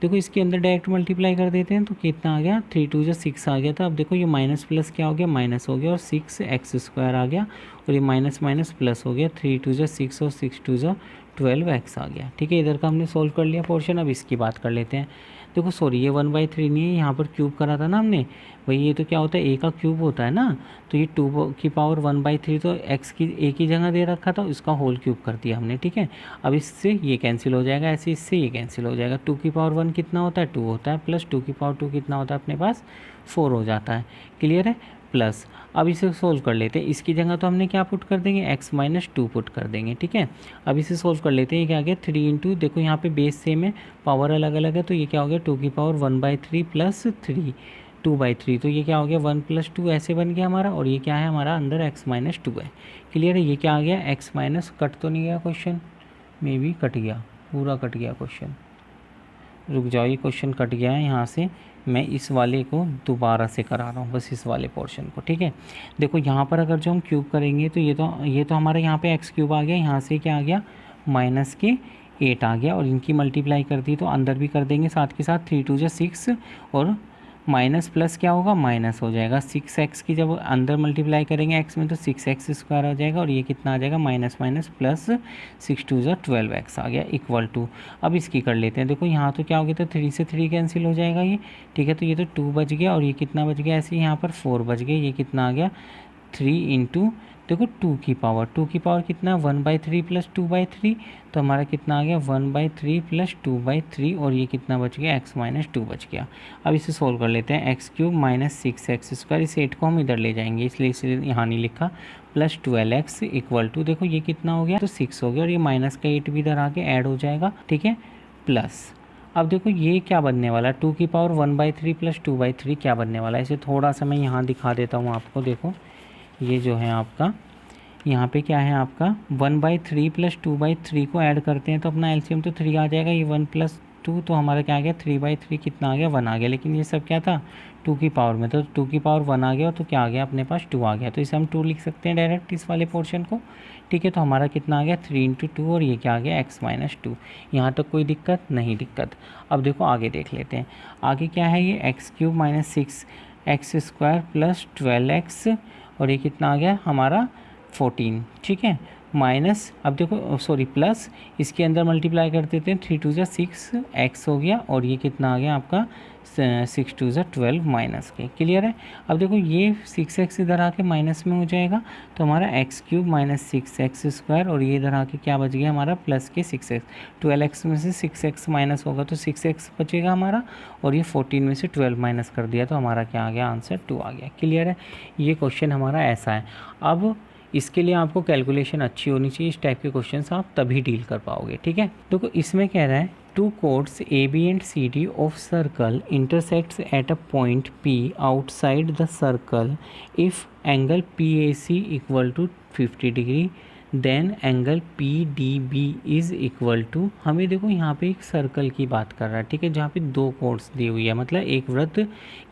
देखो इसके अंदर डायरेक्ट मल्टीप्लाई कर देते हैं तो कितना आ गया, 3 2 6 आ गया था। अब देखो ये माइनस प्लस क्या हो गया, माइनस हो गया और 6x² आ गया और ये माइनस माइनस प्लस हो गया, 3 2 6 और 6 2 12x आ गया। ठीक है, इधर का हमने सोल्व कर लिया पोर्शन। अब इसकी बात कर लेते हैं। देखो सॉरी, ये 1/3 नहीं है, यहाँ पर क्यूब करा था ना हमने भाई, ये तो क्या होता है, ए का क्यूब होता है ना, तो ये 2 की पावर 1/3 तो एक्स की ए की जगह दे रखा था, इसका होल क्यूब कर दिया हमने। ठीक है, अब इससे ये कैंसिल हो जाएगा, ऐसे इससे ये कैंसिल हो जाएगा। 2 की पावर 1 कितना होता है, 2 होता है, प्लस 2 की पावर 2 कितना होता है अपने पास, 4 हो जाता है। क्लियर है, प्लस अब इसे सोल्व कर लेते हैं। इसकी जगह तो हमने क्या पुट कर देंगे, x-2 पुट कर देंगे। ठीक है, अब इसे सोल्व कर लेते हैं। ये क्या आ गया, 3 इंटू, देखो यहाँ पे बेस सेम है, पावर अलग अलग है, तो ये क्या हो गया, 2 की पावर 1/3 प्लस 3 2/3, तो ये क्या हो गया 1 + 2 ऐसे बन गया हमारा। और ये क्या है हमारा अंदर x-2 है। क्लियर है, ये क्या आ गया x- कट तो नहीं गया क्वेश्चन, मे बी कट गया, पूरा कट गया क्वेश्चन। रुक जाओ, ये क्वेश्चन कट गया है यहाँ से, मैं इस वाले को दोबारा से करा रहा हूँ, बस इस वाले पोर्शन को। ठीक है, देखो यहाँ पर अगर जो हम क्यूब करेंगे तो ये तो हमारे यहाँ पे x³ आ गया, यहाँ से क्या आ गया -8 आ गया, और इनकी मल्टीप्लाई कर दी तो अंदर भी कर देंगे साथ के साथ, 3 2 6 और माइनस प्लस क्या होगा, माइनस हो जाएगा। 6x की जब अंदर मल्टीप्लाई करेंगे x में तो 6x² हो जाएगा, और ये कितना आ जाएगा माइनस माइनस प्लस 6 2 12x आ गया इक्वल टू। अब इसकी कर लेते हैं। देखो यहाँ तो क्या हो गया था, 3 से 3 कैंसिल हो जाएगा ये। ठीक है, तो ये तो 2 बच गया और ये कितना बच गया, ऐसे यहाँ पर 4 बच गया। ये कितना आ गया 3 इंटू, देखो 2 की पावर कितना है 1/3 प्लस 2/3, तो हमारा कितना आ गया 1/3 प्लस 2/3, और ये कितना बच गया x-2 बच गया। अब इसे सोल्व कर लेते हैं। x³ - 6x², इस 8 को हम इधर ले जाएंगे, इसलिए इसे यहाँ नहीं लिखा, प्लस 12x इक्वल टू, देखो ये कितना हो गया, तो 6 हो गया, और ये माइनस का 8 भी इधर आके ऐड हो जाएगा। ठीक है, प्लस अब देखो ये क्या बनने वाला है, 2 की पावर 1/3 प्लस 2/3 क्या बनने वाला है, इसे थोड़ा सा मैं यहाँ दिखा देता हूँ आपको। देखो ये जो है आपका, यहाँ पे क्या है आपका 1/3 प्लस 2/3 को ऐड करते हैं तो अपना एलसीएम तो 3 आ जाएगा। ये 1 + 2 तो हमारा क्या आ गया 3/3 कितना आ गया 1 आ गया, लेकिन ये सब क्या था 2 की पावर में, तो 2 की पावर 1 आ गया तो क्या आ गया अपने पास 2 आ गया, तो इसे हम 2 लिख सकते हैं डायरेक्ट इस वाले पोर्शन को। ठीक है, तो हमारा कितना आ गया 3 × 2, और ये क्या आ गया x-2। यहाँ तक कोई दिक्कत नहीं, दिक्कत। अब देखो आगे देख लेते हैं, आगे क्या है, ये x³ - 6x² प्लस 12x, और ये कितना आ गया हमारा 14। ठीक है, माइनस, अब देखो सॉरी प्लस, इसके अंदर मल्टीप्लाई कर देते हैं, 3 2 6x हो गया, और ये कितना आ गया आपका 6 2 12 माइनस के। क्लियर है, अब देखो ये 6x इधर आके माइनस में हो जाएगा, तो हमारा x³ - 6x², और ये इधर आके क्या बच गया हमारा प्लस के 6x, 12x में से 6x माइनस होगा तो 6x बचेगा हमारा, और ये 14 में से 12 माइनस कर दिया तो हमारा क्या आ गया आंसर 2 आ गया। क्लियर है, ये क्वेश्चन हमारा ऐसा है। अब इसके लिए आपको कैलकुलेशन अच्छी होनी चाहिए, इस टाइप के क्वेश्चंस आप तभी डील कर पाओगे। ठीक है, तो इसमें कह रहा है 2 chords AB and CD of circle intersects at a point P outside the circle if angle PAC equal to 50 degree then angle PDB is equal to, हमें देखो यहाँ पे एक सर्कल की बात कर रहा है। ठीक है, जहाँ पे 2 कोर्ड्स दी हुई है, मतलब एक वृत्त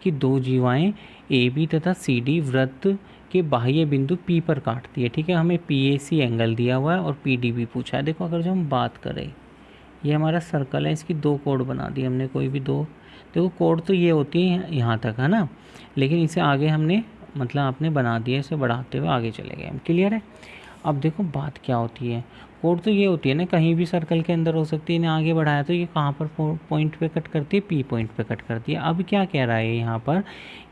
की 2 जीवाएँ AB तथा CD वृत्त के बाह्य बिंदु P पर काटती है। ठीक है, हमें PAC एंगल दिया हुआ है और PDB पूछा है। देखो अगर जो हम बात करें, ये हमारा सर्कल है, इसकी 2 कोड बना दी हमने, कोई भी 2, देखो कोड तो ये होती है यहाँ तक है ना, लेकिन इसे आगे हमने मतलब आपने बना दिया, इसे बढ़ाते हुए आगे चले गए हम। क्लियर है, अब देखो बात क्या होती है, कोड तो ये होती है ना, कहीं भी सर्कल के अंदर हो सकती है, इन्हें आगे बढ़ाया तो ये कहाँ पर पॉइंट पे कट करती है, P पॉइंट पे कट करती है। अब क्या कह रहा है यहाँ पर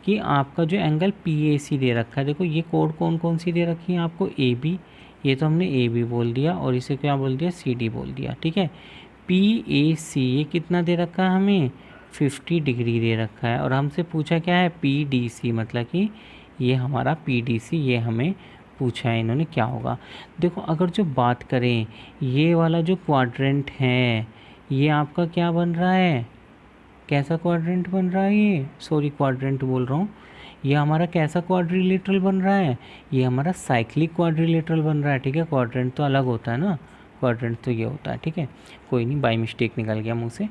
कि आपका जो एंगल PAC दे रखा है, देखो ये कोड कौन कौन सी दे रखी है आपको, AB, ये तो हमने AB बोल दिया, और इसे क्या बोल दिया CD बोल दिया। ठीक है, PAC ये कितना दे रखा है हमें 50 डिग्री दे रखा है, और हमसे पूछा क्या है PDC, मतलब कि ये हमारा PDC, ये हमें पूछा है इन्होंने क्या होगा। देखो अगर जो बात करें, ये वाला जो क्वाड्रेंट है ये आपका क्या बन रहा है, कैसा क्वाड्रेंट बन रहा है, ये सॉरी क्वाड्रेंट बोल रहा हूँ, ये हमारा कैसा क्वाड्रिलेटरल बन रहा है, ये हमारा साइक्लिक क्वाड्रिलेटरल बन रहा है। ठीक है, क्वाड्रेंट तो अलग होता है ना, क्वाड्रेंट तो ये होता है। ठीक है, कोई नहीं, बाय मिस्टेक निकल गया मुँह से।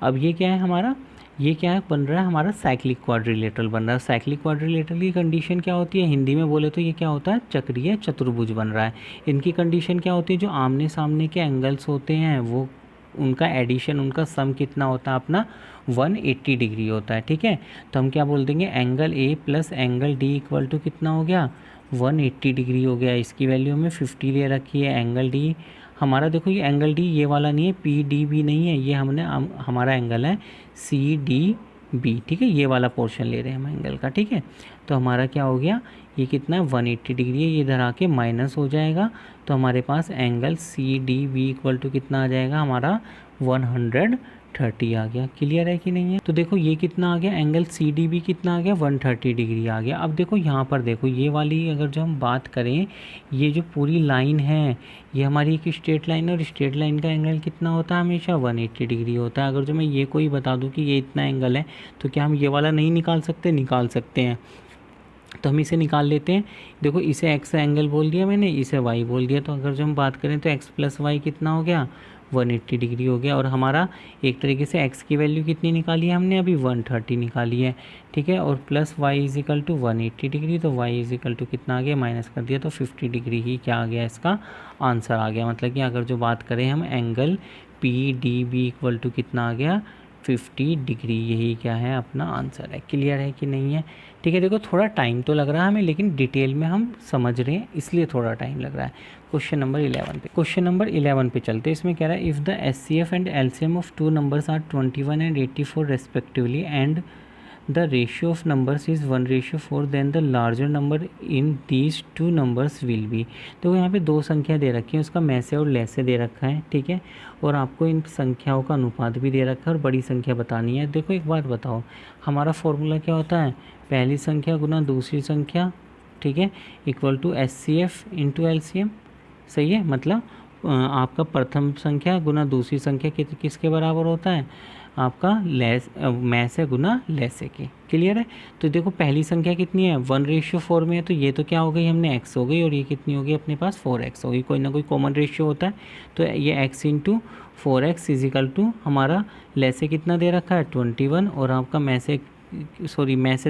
अब ये क्या है हमारा, ये क्या है बन रहा है हमारा साइक्लिक क्वाड्रिलेटरल बन रहा है। साइक्लिक क्वाड्रिलेटरल की कंडीशन क्या होती है, हिंदी में बोले तो ये क्या होता है चक्रीय चतुर्भुज बन रहा है। इनकी कंडीशन क्या होती है, जो आमने सामने के एंगल्स होते हैं वो उनका एडिशन, उनका सम कितना होता है अपना 180 डिग्री होता है। ठीक है, तो हम क्या बोल देंगे, angle A plus angle D equal to कितना हो गया, 180 डिग्री हो गया। इसकी वैल्यू हमें 50 दे रखी है। एंगल डी हमारा देखो, ये एंगल डी ये वाला नहीं है, पी डी बी नहीं है, ये हमारा एंगल है सी डी बी। ठीक है, ये वाला पोर्शन ले रहे हैं हम एंगल का। ठीक है, तो हमारा क्या हो गया, ये कितना है 180 डिग्री है, ये इधर आके माइनस हो जाएगा, तो हमारे पास angle C D B equal to कितना आ जाएगा हमारा 130 आ गया। क्लियर है कि नहीं है। तो देखो ये कितना आ गया, एंगल सी डी बी कितना आ गया, 130 डिग्री आ गया। अब देखो यहाँ पर देखो, ये वाली अगर जो हम बात करें, ये जो पूरी लाइन है ये हमारी एक स्ट्रेट लाइन है, और स्ट्रेट लाइन का एंगल कितना होता है, हमेशा 180 डिग्री होता है। अगर जो मैं ये कोई बता दूँ कि ये इतना एंगल है, तो क्या हम ये वाला नहीं निकाल सकते, निकाल सकते हैं। तो हम इसे निकाल लेते हैं। देखो इसे एक्स एंगल बोल दिया मैंने, इसे वाई बोल दिया, तो अगर जो हम बात करें तो एक्स प्लस वाई कितना हो गया, 180 डिग्री हो गया। और हमारा एक तरीके से एक्स की वैल्यू कितनी निकाली है हमने, अभी 130 निकाली है। ठीक है, और plus y is equal to 180 degree, तो वाई इज इक्वल टू कितना आ गया, माइनस कर दिया तो 50 डिग्री ही क्या आ गया, इसका आंसर आ गया। मतलब कि अगर जो बात करें हम angle P D B equal to कितना आ गया, 50 डिग्री, यही क्या है अपना आंसर है। क्लियर है कि नहीं है। ठीक है, देखो थोड़ा टाइम तो लग रहा है हमें, लेकिन डिटेल में हम समझ रहे हैं, इसलिए थोड़ा टाइम लग रहा है। क्वेश्चन नंबर 11 पे, क्वेश्चन नंबर 11 पे चलते हैं। इसमें कह रहा है, if the HCF and LCM of two numbers are 21 and 84 respectively and the ratio of numbers is 1:4, then the larger number in these two numbers will be। तो यहाँ पे दो संख्या दे रखी है, उसका मैसे और लैसे दे रखा है। ठीक है, और आपको इन संख्याओं का अनुपात भी दे रखा है और बड़ी संख्या बतानी है। देखो एक बात बताओ, हमारा फॉर्मूला क्या होता है, पहली संख्या गुना दूसरी संख्या, ठीक है, equal to HCF into LCM. सही है, मतलब आपका प्रथम संख्या गुना दूसरी संख्या किसके बराबर होता है, आपका मैसे गुना लैसे के। क्लियर है। तो देखो पहली संख्या कितनी है, 1:4 में है, तो ये तो क्या हो गई हमने x हो गई, और ये कितनी हो गई अपने पास 4x हो गई। कोई ना कोई कॉमन रेशियो होता है, तो ये x into 4x is equal to हमारा लैसे कितना दे रखा है 21, और आपका मैसे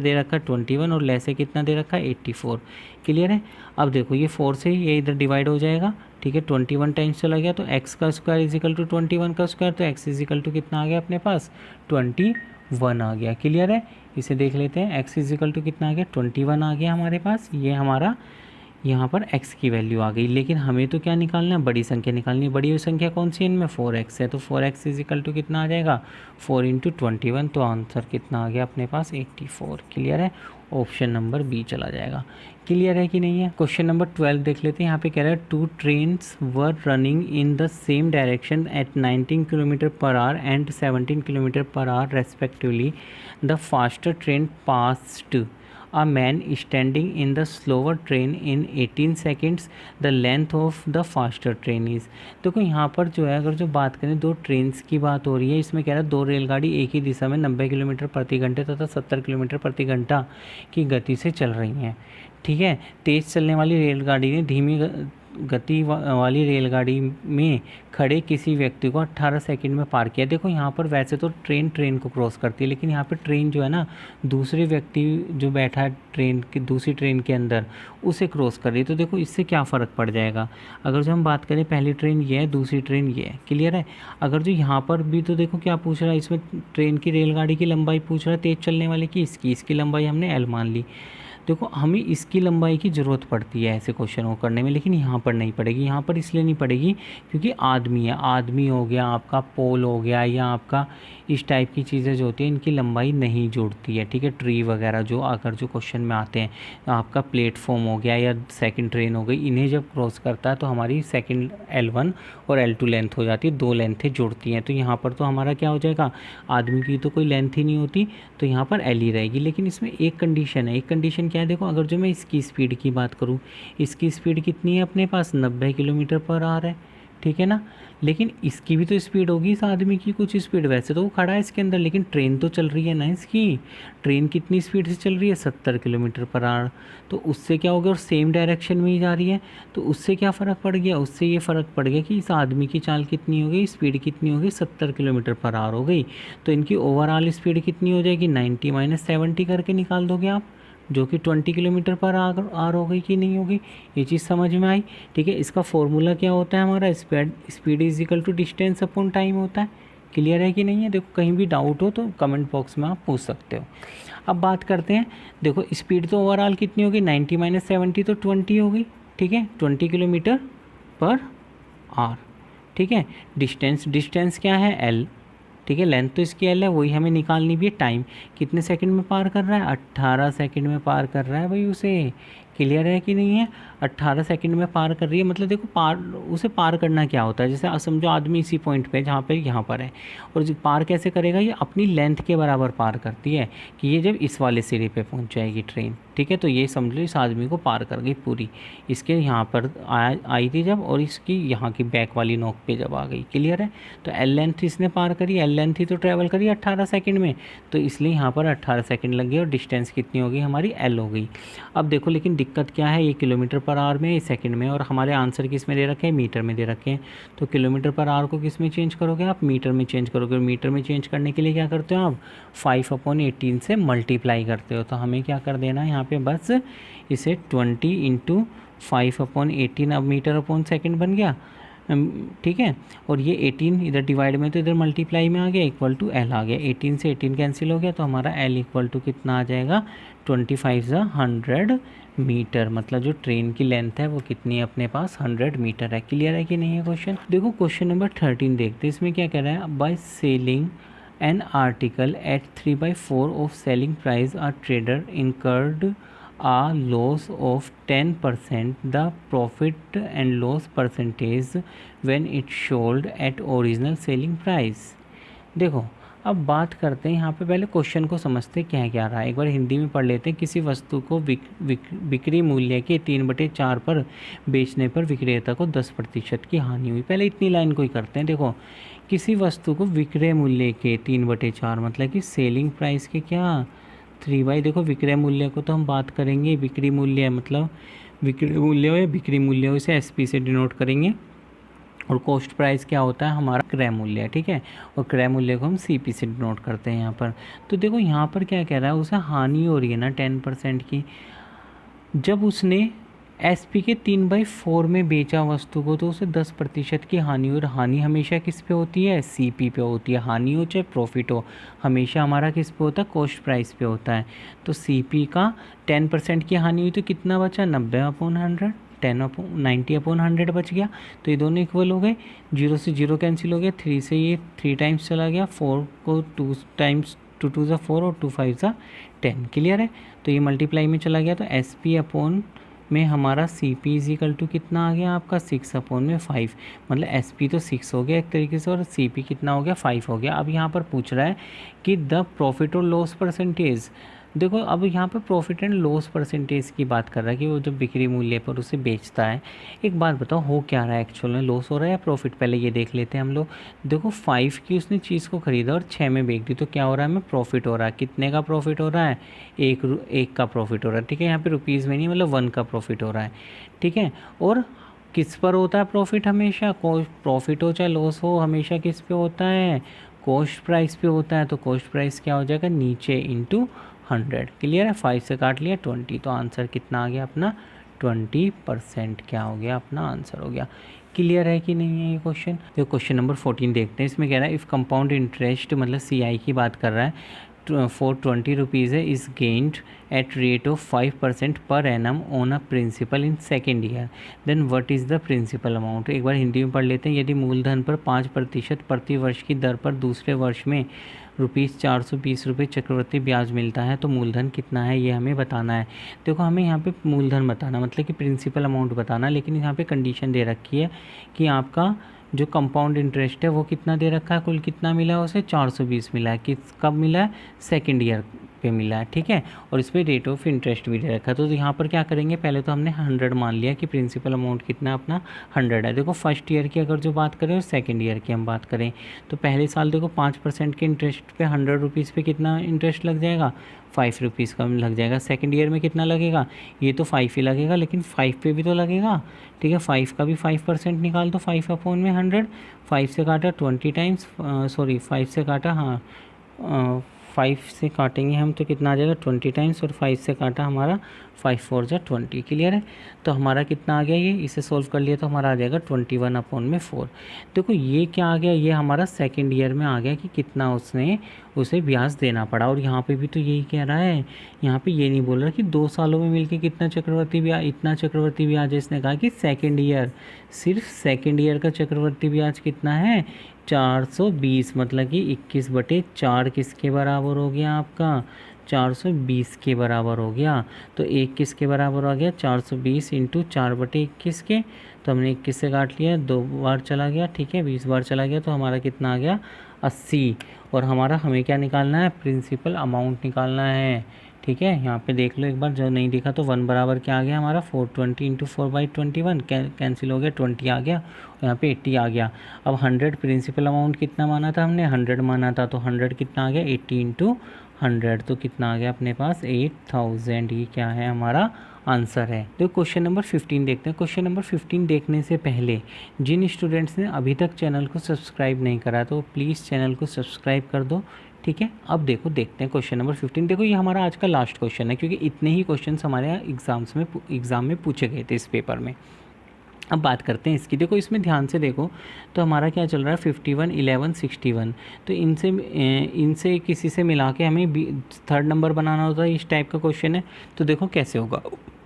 दे रखा है 21, और लैसे कितना दे रखा है 84। क्लियर है। अब देखो ये 4 से ये इधर डिवाइड हो जाएगा। ठीक है, 21 टाइम्स चला गया, तो x का स्क्वायर इजिकल टू 21 का स्क्वायर, तो x इजिकल टू कितना आ गया अपने पास 21 आ गया। क्लियर है। इसे देख लेते हैं, x इजिकल टू कितना आ गया 21 आ गया हमारे पास। ये हमारा यहाँ पर x की वैल्यू आ गई, लेकिन हमें तो क्या निकालना है, बड़ी संख्या निकालनी है। बड़ी संख्या कौन सी है इनमें, 4x है, तो 4x इजिकल टू कितना आ जाएगा 4 इंटू 21, तो आंसर कितना आ गया अपने पास 84। क्लियर है, ऑप्शन नंबर बी चला जाएगा। क्लियर है कि नहीं है। क्वेश्चन नंबर 12 देख लेते हैं। यहाँ पे कह रहा है, two trains were running in the same direction at 19 kilometre per hour and 17 kilometre per hour respectively. The faster train passed a man standing in the slower train in 18 seconds, the length of the faster train is। देखो यहाँ पर जो है, अगर जो बात करें दो ट्रेन्स की बात हो रही है, इसमें कह रहा है दो रेलगाड़ी एक ही दिशा में 90 किलोमीटर प्रति घंटे तथा 70 किलोमीटर प्रति घंटा की गति से चल रही हैं। ठीक है, तेज़ चलने वाली रेलगाड़ी ने धीमी गति वाली रेलगाड़ी में खड़े किसी व्यक्ति को 18 सेकंड में पार किया। देखो यहाँ पर वैसे तो ट्रेन को क्रॉस करती है, लेकिन यहाँ पर ट्रेन जो है ना, दूसरे व्यक्ति जो बैठा है दूसरी ट्रेन के अंदर, उसे क्रॉस कर रही है। तो देखो इससे क्या फ़र्क पड़ जाएगा, अगर जो हम बात करें पहली ट्रेन ये है, दूसरी ट्रेन ये है। क्लियर है। अगर जो यहाँ पर भी तो देखो क्या पूछ रहा है, इसमें ट्रेन की रेलगाड़ी की लंबाई पूछ रहा है, तेज़ चलने वाले की इसकी लंबाई हमने L मान ली। देखो हमें इसकी लंबाई की ज़रूरत पड़ती है ऐसे क्वेश्चन को करने में, लेकिन यहाँ पर नहीं पड़ेगी। यहाँ पर इसलिए नहीं पड़ेगी क्योंकि आदमी है, आदमी हो गया आपका, पोल हो गया, या आपका इस टाइप की चीज़ें जो होती हैं इनकी लंबाई नहीं जुड़ती है। ठीक है, ट्री वगैरह जो अगर जो क्वेश्चन में आते हैं, आपका प्लेटफॉर्म हो गया या सेकंड ट्रेन हो गई, इन्हें जब क्रॉस करता है तो हमारी सेकंड L1 और L2 लेंथ हो जाती है, दो लेंथें जुड़ती हैं। तो यहाँ पर तो हमारा क्या हो जाएगा, आदमी की तो कोई लेंथ ही नहीं होती, तो यहाँ पर L ही रहेगी। लेकिन इसमें एक कंडीशन है, एक कंडीशन क्या है, देखो अगर जो मैं इसकी स्पीड की बात करूँ, इसकी स्पीड कितनी है अपने पास 90 किलोमीटर पर आवर है। ठीक है ना, लेकिन इसकी भी तो स्पीड होगी, इस आदमी की कुछ स्पीड, वैसे तो वो खड़ा है इसके अंदर, लेकिन ट्रेन तो चल रही है ना इसकी। ट्रेन कितनी स्पीड से चल रही है 70 किलोमीटर पर आवर, तो उससे क्या हो गया, और सेम डायरेक्शन में ही जा रही है, तो उससे क्या फ़र्क पड़ गया, उससे ये फ़र्क पड़ गया कि इस आदमी की चाल कितनी हो गई, स्पीड कितनी हो गई 70 किलोमीटर पर आवर हो गई। तो इनकी ओवरऑल स्पीड कितनी हो जाएगी 90 - 70 करके निकाल दोगे आप। जो कि 20 किलोमीटर पर आर हो गई कि नहीं होगी, ये चीज़ समझ में आई। ठीक है, इसका फॉर्मूला क्या होता है हमारा, speed is equal to distance upon time होता है। क्लियर है कि नहीं है? देखो कहीं भी डाउट हो तो कमेंट बॉक्स में आप पूछ सकते हो। अब बात करते हैं, देखो स्पीड तो ओवरऑल कितनी होगी, 90 माइनस 70 तो 20 होगी। ठीक है, 20 किलोमीटर पर आर। ठीक है, डिस्टेंस क्या है, एल। ठीक है, लेंथ तो इसकी एल है, वही हमें निकालनी भी है। टाइम कितने सेकंड में पार कर रहा है, 18 सेकंड में पार कर रहा है भाई उसे। क्लियर है कि नहीं है? 18 सेकंड में पार कर रही है, मतलब देखो पार, उसे पार करना क्या होता है, जैसे समझो आदमी इसी पॉइंट पे जहाँ पे यहाँ पर है, और जो पार कैसे करेगा, ये अपनी लेंथ के बराबर पार करती है कि ये जब इस वाले सिरे पे पहुँच जाएगी ट्रेन। ठीक है, तो ये समझ लो इस आदमी को पार कर गई पूरी, इसके यहाँ पर आई थी जब, और इसकी यहाँ की बैक वाली नोक पे जब आ गई। क्लियर है? तो एल लेंथ इसने पार करी, एल लेंथ ही तो ट्रैवल करी 18 सेकंड में, तो इसलिए यहाँ पर 18 सेकंड लग गई और डिस्टेंस कितनी हो गई हमारी, एल हो गई। अब देखो लेकिन दिक्कत क्या है, ये किलोमीटर पर आवर में, सेकंड में, और हमारे आंसर किस में दे रखे हैं, मीटर में दे रखे हैं। तो किलोमीटर पर आवर को किस में चेंज करोगे आप, मीटर में चेंज करोगे। मीटर में चेंज करने के लिए क्या करते हो आप, 5/18 से मल्टीप्लाई करते हो। तो हमें क्या कर देना है यहाँ पे, बस इसे 20 इंटू 5/18, अब मीटर अपॉन सेकेंड बन गया। ठीक है, और ये 18 इधर डिवाइड में तो इधर मल्टीप्लाई में आ गया, इक्वल टू एल आ गया। 18 से 18 कैंसिल हो गया, तो हमारा एल इक्वल टू कितना आ जाएगा, 25 × 100 मीटर। मतलब जो ट्रेन की लेंथ है वो कितनी है अपने पास, 100 मीटर है। क्लियर है कि नहीं है क्वेश्चन? देखो क्वेश्चन नंबर 13 देखते हैं, इसमें क्या कह रहा है, by selling an article at 3/4 of selling price, a trader incurred a loss of 10%, the profit and loss percentage when it sold at original selling price। देखो अब बात करते हैं यहाँ पे, पहले क्वेश्चन को समझते हैं क्या रहा है, एक बार हिंदी में पढ़ लेते हैं। किसी वस्तु को बिक्री मूल्य के 3/4 पर बेचने पर विक्रेता को 10% की हानि हुई। पहले इतनी लाइन को ही करते हैं। देखो किसी वस्तु को विक्रय मूल्य के 3/4 मतलब कि सेलिंग प्राइस के क्या 3 देखो विक्रय मूल्य को तो हम बात करेंगे, बिक्री मूल्य मतलब विक्रय मूल्य हो या बिक्री मूल्य हो, इसे SP से डिनोट करेंगे। और कॉस्ट प्राइस क्या होता है हमारा, क्रय मूल्य। ठीक है, और क्रय मूल्य को हम CP से डिनोट करते हैं यहाँ पर। तो देखो यहाँ पर क्या कह रहा है, उसे हानि हो रही है ना 10% की। जब उसने SP के 3/4 में बेचा वस्तु को, तो उसे 10% की हानि, और हानि हमेशा किस पे होती है, CP पे होती है। हानि हो चाहे प्रॉफिट हो, हमेशा हमारा किस पे होता है, कॉस्ट प्राइस पे होता है। तो CP का 10% की हानि हुई तो कितना बचा, 90/100, 90/100 बच गया। तो ये दोनों इक्वल हो गए, 0 से 0 कैंसिल हो गया, 3 से ये 3 टाइम्स चला गया, 4 को 2 टाइम्स, 2 2 ज़ा 4 और 2 5 ज़ा 10। क्लियर है? तो ये मल्टीप्लाई में चला गया, तो SP अपॉन में हमारा CP इज इक्वल टू कितना आ गया आपका, 6/5। मतलब SP तो 6 हो गया एक तरीके से, और CP कितना हो गया, 5 हो गया। अब यहाँ पर पूछ रहा है कि द प्रॉफिट और लॉस परसेंटेज। देखो अब यहाँ पर प्रॉफिट एंड लॉस परसेंटेज की बात कर रहा है कि वो जो बिक्री मूल्य पर उसे बेचता है। एक बात बताओ हो क्या रहा है एक्चुअल में, लॉस हो रहा है या प्रॉफिट, पहले ये देख लेते हैं हम लोग। देखो 5 की उसने चीज़ को ख़रीदा और 6 में बेच दी, तो क्या हो रहा है, हमें प्रॉफिट हो रहा है। कितने का प्रॉफिट हो रहा है, एक का प्रॉफिट हो रहा है। ठीक है, यहाँ पे रुपीज़ में नहीं, मतलब 1 का प्रॉफिट हो रहा है। ठीक है, और किस पर होता है प्रॉफिट, हमेशा प्रॉफिट हो चाहे लॉस हो, हमेशा किस पे होता है, कॉस्ट प्राइस पे होता है। तो कॉस्ट प्राइस क्या हो जाएगा, नीचे इंटू 100। क्लियर है? 5 से काट लिया 20, तो आंसर कितना आ गया अपना, 20% क्या हो गया अपना आंसर हो गया। क्लियर है कि नहीं है ये क्वेश्चन? देखो क्वेश्चन नंबर 14 देखते हैं, इसमें कह रहा है इफ़ कंपाउंड इंटरेस्ट मतलब CI की बात कर रहा है, फॉर 20 रुपीज़ है, is gained at rate of 5% per annum on a principal in second year, then what is the principal amount. एक बार हिंदी में पढ़ लेते हैं। यदि मूलधन पर 5% प्रति वर्ष की दर पर दूसरे वर्ष में ₹420 चक्रवृद्धि ब्याज मिलता है, तो मूलधन कितना है ये हमें बताना है। देखो हमें यहाँ पे मूलधन बताना मतलब कि प्रिंसिपल अमाउंट बताना, लेकिन यहाँ पे कंडीशन दे रखी है कि आपका जो कंपाउंड इंटरेस्ट है वो कितना दे रखा है, कुल कितना मिला है उसे, 420 मिला है। किस कब मिला है, सेकेंड ईयर पे मिला है। ठीक है, और इस पर रेट ऑफ इंटरेस्ट भी दे रखा है। तो यहाँ पर क्या करेंगे, पहले तो हमने 100 मान लिया कि प्रिंसिपल अमाउंट कितना अपना 100 है। देखो फर्स्ट ईयर की अगर जो बात करें और सेकेंड ईयर की हम बात करें, तो पहले साल देखो 5% के इंटरेस्ट पे 100 रुपीज़ पे कितना इंटरेस्ट लग जाएगा, 5 रुपीज़ का लग जाएगा। सेकेंड ईयर में कितना लगेगा, ये तो 5 ही लगेगा, लेकिन 5 पे भी तो लगेगा। ठीक है, 5 का भी 5% निकाल दो, 5/100, 5 से काटा 20 टाइम्स, सॉरी 5 से काटा, हाँ 5 से काटेंगे हम तो कितना आ जाएगा 20 टाइम्स, और 5 से काटा हमारा 5 4 जा 20। क्लियर है। तो हमारा कितना आ गया, ये इसे सोल्व कर लिया तो हमारा आ जाएगा 21/4। देखो ये क्या आ गया, ये हमारा सेकेंड ईयर में आ गया कि कितना उसे ब्याज देना पड़ा। और यहाँ पे भी तो यही कह रहा है, यहाँ पे ये नहीं बोल रहा कि 2 सालों में मिलके कितना चक्रवर्ती ब्याज, इतना चक्रवर्ती ब्याज है। इसने कहा कि सेकेंड ईयर, सिर्फ सेकेंड ईयर का चक्रवर्ती ब्याज कितना है 420, मतलब कि 21/4 किसके बराबर हो गया आपका 420 के बराबर हो गया। तो 1 किसके बराबर आ गया 420 इंटू 4/21 के, तो हमने 21 से काट लिया, 2 बार चला गया, ठीक है 20 बार चला गया, तो हमारा कितना आ गया 80। और हमें क्या निकालना है, प्रिंसिपल अमाउंट निकालना है। ठीक है, यहाँ पे देख लो एक बार, जो नहीं दिखा तो 1 बराबर क्या आ गया हमारा 420 इंटू 4/21 कैंसिल हो गया, 20 आ गया, यहाँ पे 80 आ गया। अब 100 प्रिंसिपल अमाउंट कितना माना था हमने, 100 माना था, तो 100 कितना आ गया 80 इंटू 100, तो कितना आ गया अपने पास 8000। ये क्या है हमारा आंसर है। तो क्वेश्चन नंबर 15 देखते हैं। क्वेश्चन नंबर 15 देखने से पहले जिन स्टूडेंट्स ने अभी तक चैनल को सब्सक्राइब नहीं करा तो प्लीज़ चैनल को सब्सक्राइब कर दो। ठीक है, अब देखते हैं क्वेश्चन नंबर 15। देखो ये हमारा आज का लास्ट क्वेश्चन है, क्योंकि इतने ही क्वेश्चन हमारे एग्ज़ाम में पूछे गए थे इस पेपर में। अब बात करते हैं इसकी। देखो इसमें ध्यान से देखो तो हमारा क्या चल रहा है 51 11 61। तो इनसे किसी से मिला के हमें थर्ड नंबर बनाना होता है। इस टाइप का क्वेश्चन है, तो देखो कैसे होगा।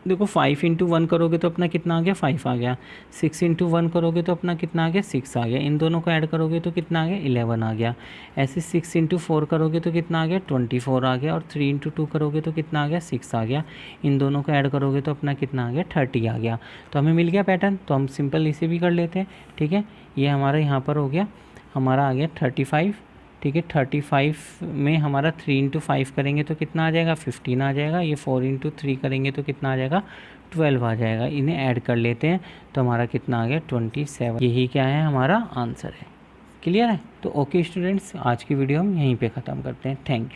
देखो 5 इंटू 1 करोगे तो अपना कितना आ गया 5 आ गया, 6 इंटू 1 करोगे तो अपना कितना आ गया 6 आ गया, इन दोनों को ऐड करोगे तो कितना आ गया 11 आ गया। ऐसे 6 इंटू 4 करोगे तो कितना आ गया 24 आ गया, और 3 इंटू 2 करोगे तो कितना आ गया 6 आ गया, इन दोनों को ऐड करोगे तो अपना कितना आ गया 30 आ गया। तो हमें मिल गया पैटर्न, तो हम सिंपल इसे भी कर लेते हैं। ठीक है, ये हमारा यहाँ पर हो गया, हमारा आ गया 35। ठीक है, 35 में हमारा 3 इंटू 5 करेंगे तो कितना आ जाएगा 15 आ जाएगा। ये 4 इंटू 3 करेंगे तो कितना आ जाएगा 12 आ जाएगा। इन्हें ऐड कर लेते हैं तो हमारा कितना आ गया 27। यही क्या है हमारा आंसर है। क्लियर है। तो ओके स्टूडेंट्स, आज की वीडियो हम यहीं पे ख़त्म करते हैं। Thank you.